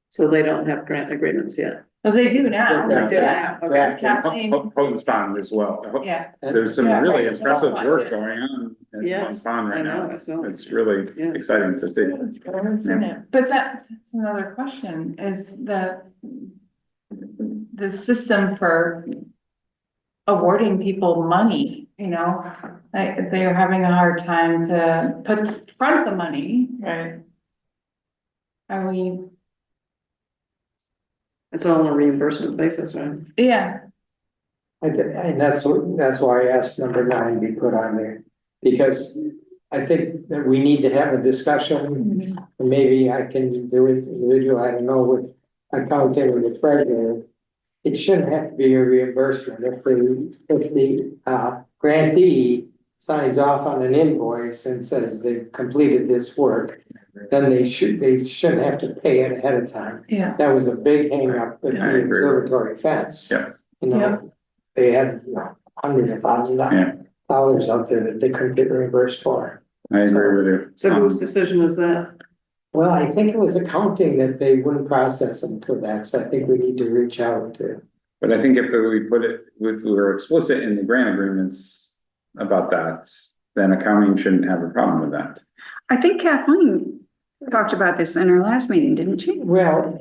So they don't have grant agreements yet. well, they do now. They do Yeah. Okay. Yeah. Kathleen, Houghton's Pond as well. yeah, There's some Yeah, really right. impressive work going on at Yes, Houghton's Pond I right know, now. I saw. It's really Yes. exciting to see. It's in it. But that's another question, is the system for awarding people money, like, they're having a hard time to front the money, right? Are we, It's all on a reimbursement basis, right? yeah, And that's why I asked number 9 be put on there, because I think that we need to have a discussion. And maybe I can do it individual, I don't know, with accounting or the treasurer. It shouldn't have to be a reimbursement. If the grantee signs off on an invoice and says they've completed this work, then they shouldn't have to pay it ahead of time. yeah, That was a big hang up with I the agree. observatory fence. Yeah. They had hundreds of thousands Yeah. of dollars out there that they couldn't get reimbursed for. I agree with you. So whose decision is that? Well, I think it was accounting that they wouldn't process them to that, so I think we need to reach out to. But I think if we put it, if we were explicit in the grant agreements about that, then accounting shouldn't have a problem with that. I think Kathleen talked about this in her last meeting, didn't she? Well,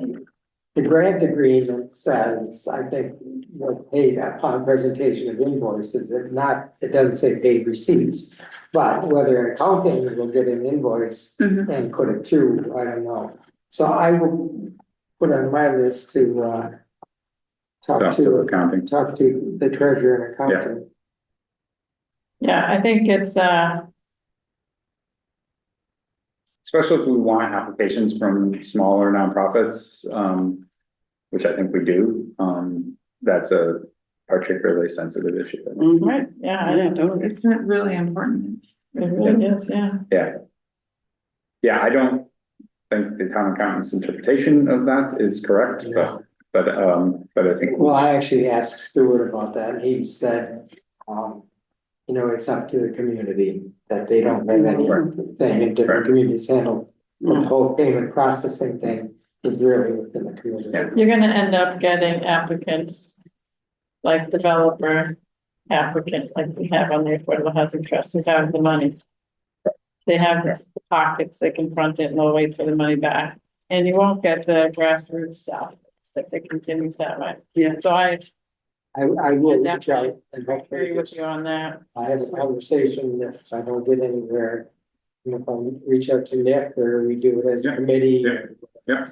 the grant agreement says, I think, what paid upon presentation of invoices, it doesn't say paid receipts. But whether accounting will get an invoice Mhm. and put it through, I don't know. So I will put on my list to talk Talk to to accounting. the treasurer and accountant. yeah, I think it's, Especially if we want applications from smaller nonprofits, which I think we do, that's a particularly sensitive issue. right, yeah, Yeah, totally. it's really important. It really is, yeah. Yeah. Yeah, I don't think the town accountant's interpretation of that is correct, but I think. Well, I actually asked Stuart about that, and he said, it's up to the community, that they don't have anything, and different communities handle. The whole payment processing thing is really within the community. Yeah. You're gonna end up getting applicants, like developer applicants, like we have on the Affordable Housing Trust, who have the money. They have the pockets, they can front it and they'll wait for the money back, and you won't get the grassroots stuff. that it continues that way. Yeah. So I I will reach definitely out and hopefully agree with you on that. I have a conversation if I don't get anywhere. And if I reach out to Nick or we do it as a Yeah. committee. Yeah. And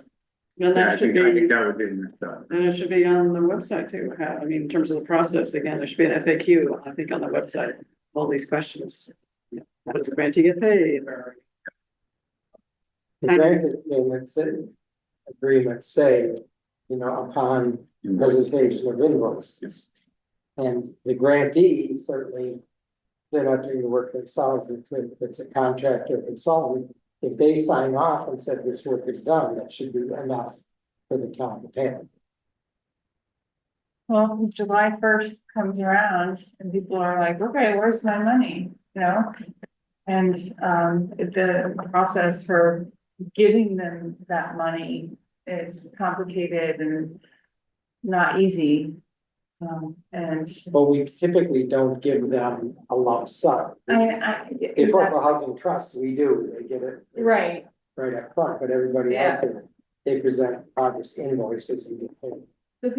Yeah, that should be. I think that would be the next step. And it should be on the website too. I mean, in terms of the process, again, there should be an FAQ, I think, on the website, all these questions. How does a grantee get paid or? The grant agreements say, upon presentation of invoices. And the grantee certainly, they're not doing the work themselves, it's a contractor consultant. If they sign off and said this work is done, that should be enough for the town to pay. Well, July 1st comes around and people are like, okay, where's my money, And the process for giving them that money is complicated and not easy. And But we typically don't give them a lump sum. If Affordable Housing Trust, we do, they get it right, right up front, but everybody else is, they present progress invoices and get paid. but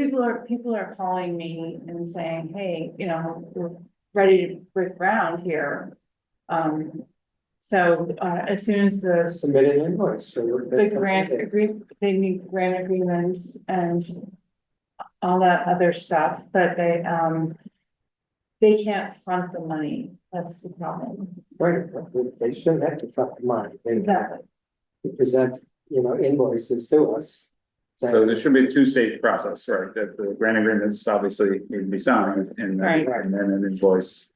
people are calling me and saying, hey, we're ready to break ground here. So as soon as the Submit an invoice for they need grant agreements and all that other stuff, but they can't front the money. That's the problem. Right, they shouldn't have to front the money. They Exactly. present, invoices to us. So there should be a two-stage process, right? That the grant agreements obviously need to be signed and Right. then an invoice.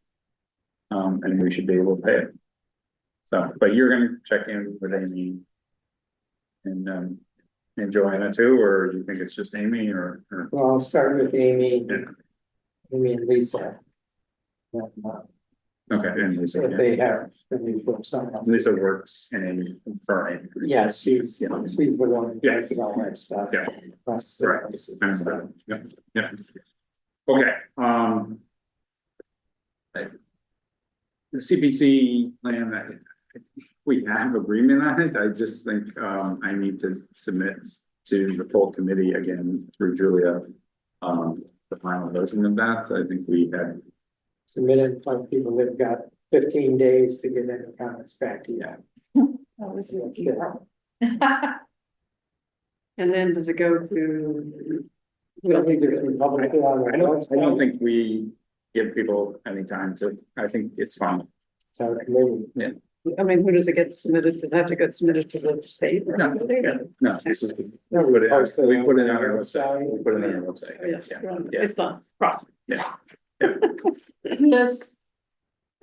And we should be able to pay it. So, but you're gonna check in with Amy. And Joanna too, or do you think it's just Amy or? Well, I'll start with Amy, Yeah. Amy and Lisa. Okay, and Lisa, If they have, if they put someone else. Lisa works in Amy for Amy. Yes, she's the one who Yeah. does all that stuff. Yeah. Plus, Right. Yeah, yeah. Okay, the CPC plan, we have agreement on it. I just think, I need to submit to the full committee again through Julia. The final version of that. I think we had. Submitted by people that've got 15 days to get any comments back to you. That's it. And then does it go to? Well, we just public it on our I don't website. think we give people any time to, I think it's fine. It's our committee. I mean, who does it get submitted? Does it have to get submitted to the state? or No. anybody? No, this is, we put it on our website, we put it on our website. Oh, yes, Yeah. it's done. Right. Yeah. Does,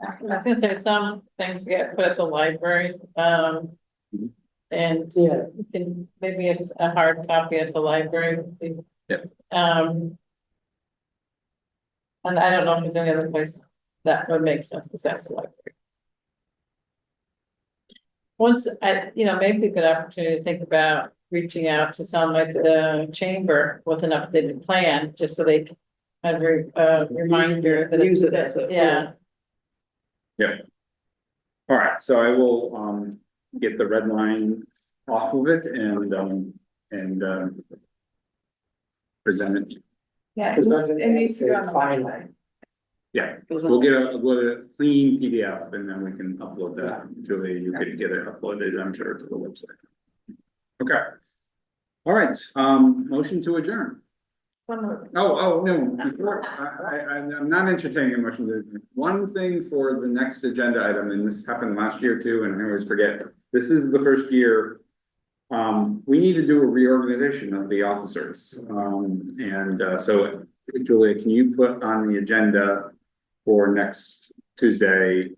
I was gonna say some things get put at the library, and Yeah, you can, maybe it's a hard copy at the library. Yep. And I don't know if there's any other place that would make sense besides the library. Once maybe a good opportunity to think about reaching out to someone like the chamber with an updated plan, just so they can have a reminder that. Use it as a- Yeah, All right, so I will get the red line off of it and present it. Yeah, Because it needs to go on the Fine. website. Yeah, we'll get a clean PDF and then we can upload that. Julie, you could get it uploaded, I'm sure, to the website. Okay. All right, motion to adjourn. Oh, no, before, I'm not entertaining a motion to adjourn. One thing for the next agenda item, and this happened last year too, and I always forget, this is the first year. We need to do a reorganization of the officers. So Julia, can you put on the agenda for next Tuesday,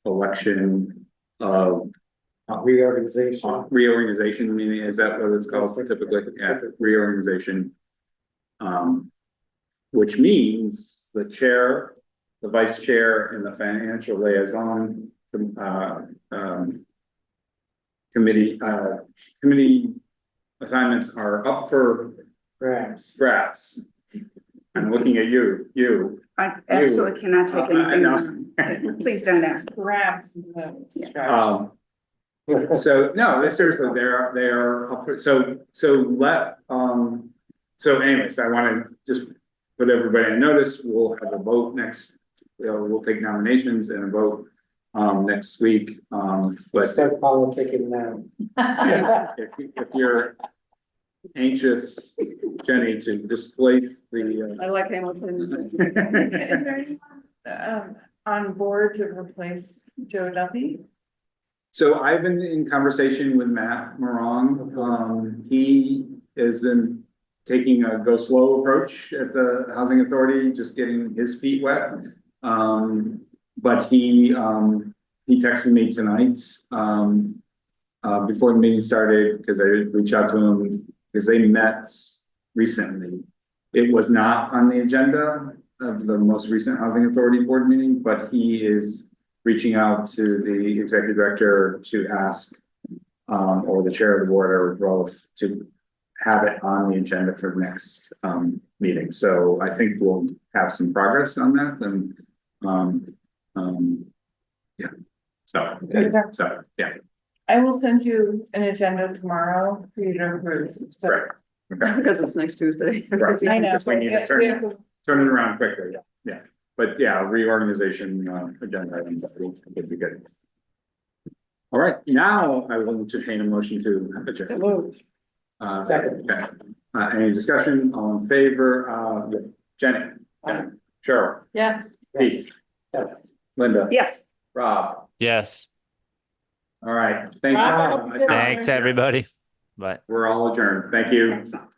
election of reorganization, meaning, is that what it's called typically? Yeah, reorganization. Which means the chair, the vice chair, and the financial liaison, committee assignments are up for grabs. I'm looking at you. I absolutely cannot take I anything. Please don't ask. perhaps. So, no, they seriously, they are up for, so let, So anyways, I want to just put everybody on notice. We'll have a vote next, we'll take nominations and a vote next week. But Start politicking now. yeah, if you're anxious, Jenny, to displace the. I like Hamilton. Is there anyone, on board to replace Joe Duffy? So I've been in conversation with Matt Morong. He is taking a go slow approach at the Housing Authority, just getting his feet wet. But he texted me tonight, before the meeting started, because I reached out to him, because they met recently. It was not on the agenda of the most recent Housing Authority board meeting, but he is reaching out to the executive director to ask, or the chair of the board or both, to have it on the agenda for the next meeting. So I think we'll have some progress on that, and yeah. So yeah. I will send you an agenda tomorrow for you to approve. So- Right. Okay. Because it's next Tuesday. Right. I know. Just we need to but turn yeah, turn it around quickly. Yeah. But yeah, reorganization agenda items would be good. All right, now I will entertain a motion to adjourn. Second. Okay. Any discussion? All in favor? Jenny? Aye. Cheryl? Yes. Pete? Yes. Linda? Yes. Rob? Yes. All right, thank Rob, you. Thanks, everybody. Bye. We're all adjourned. Thank you. Excellent.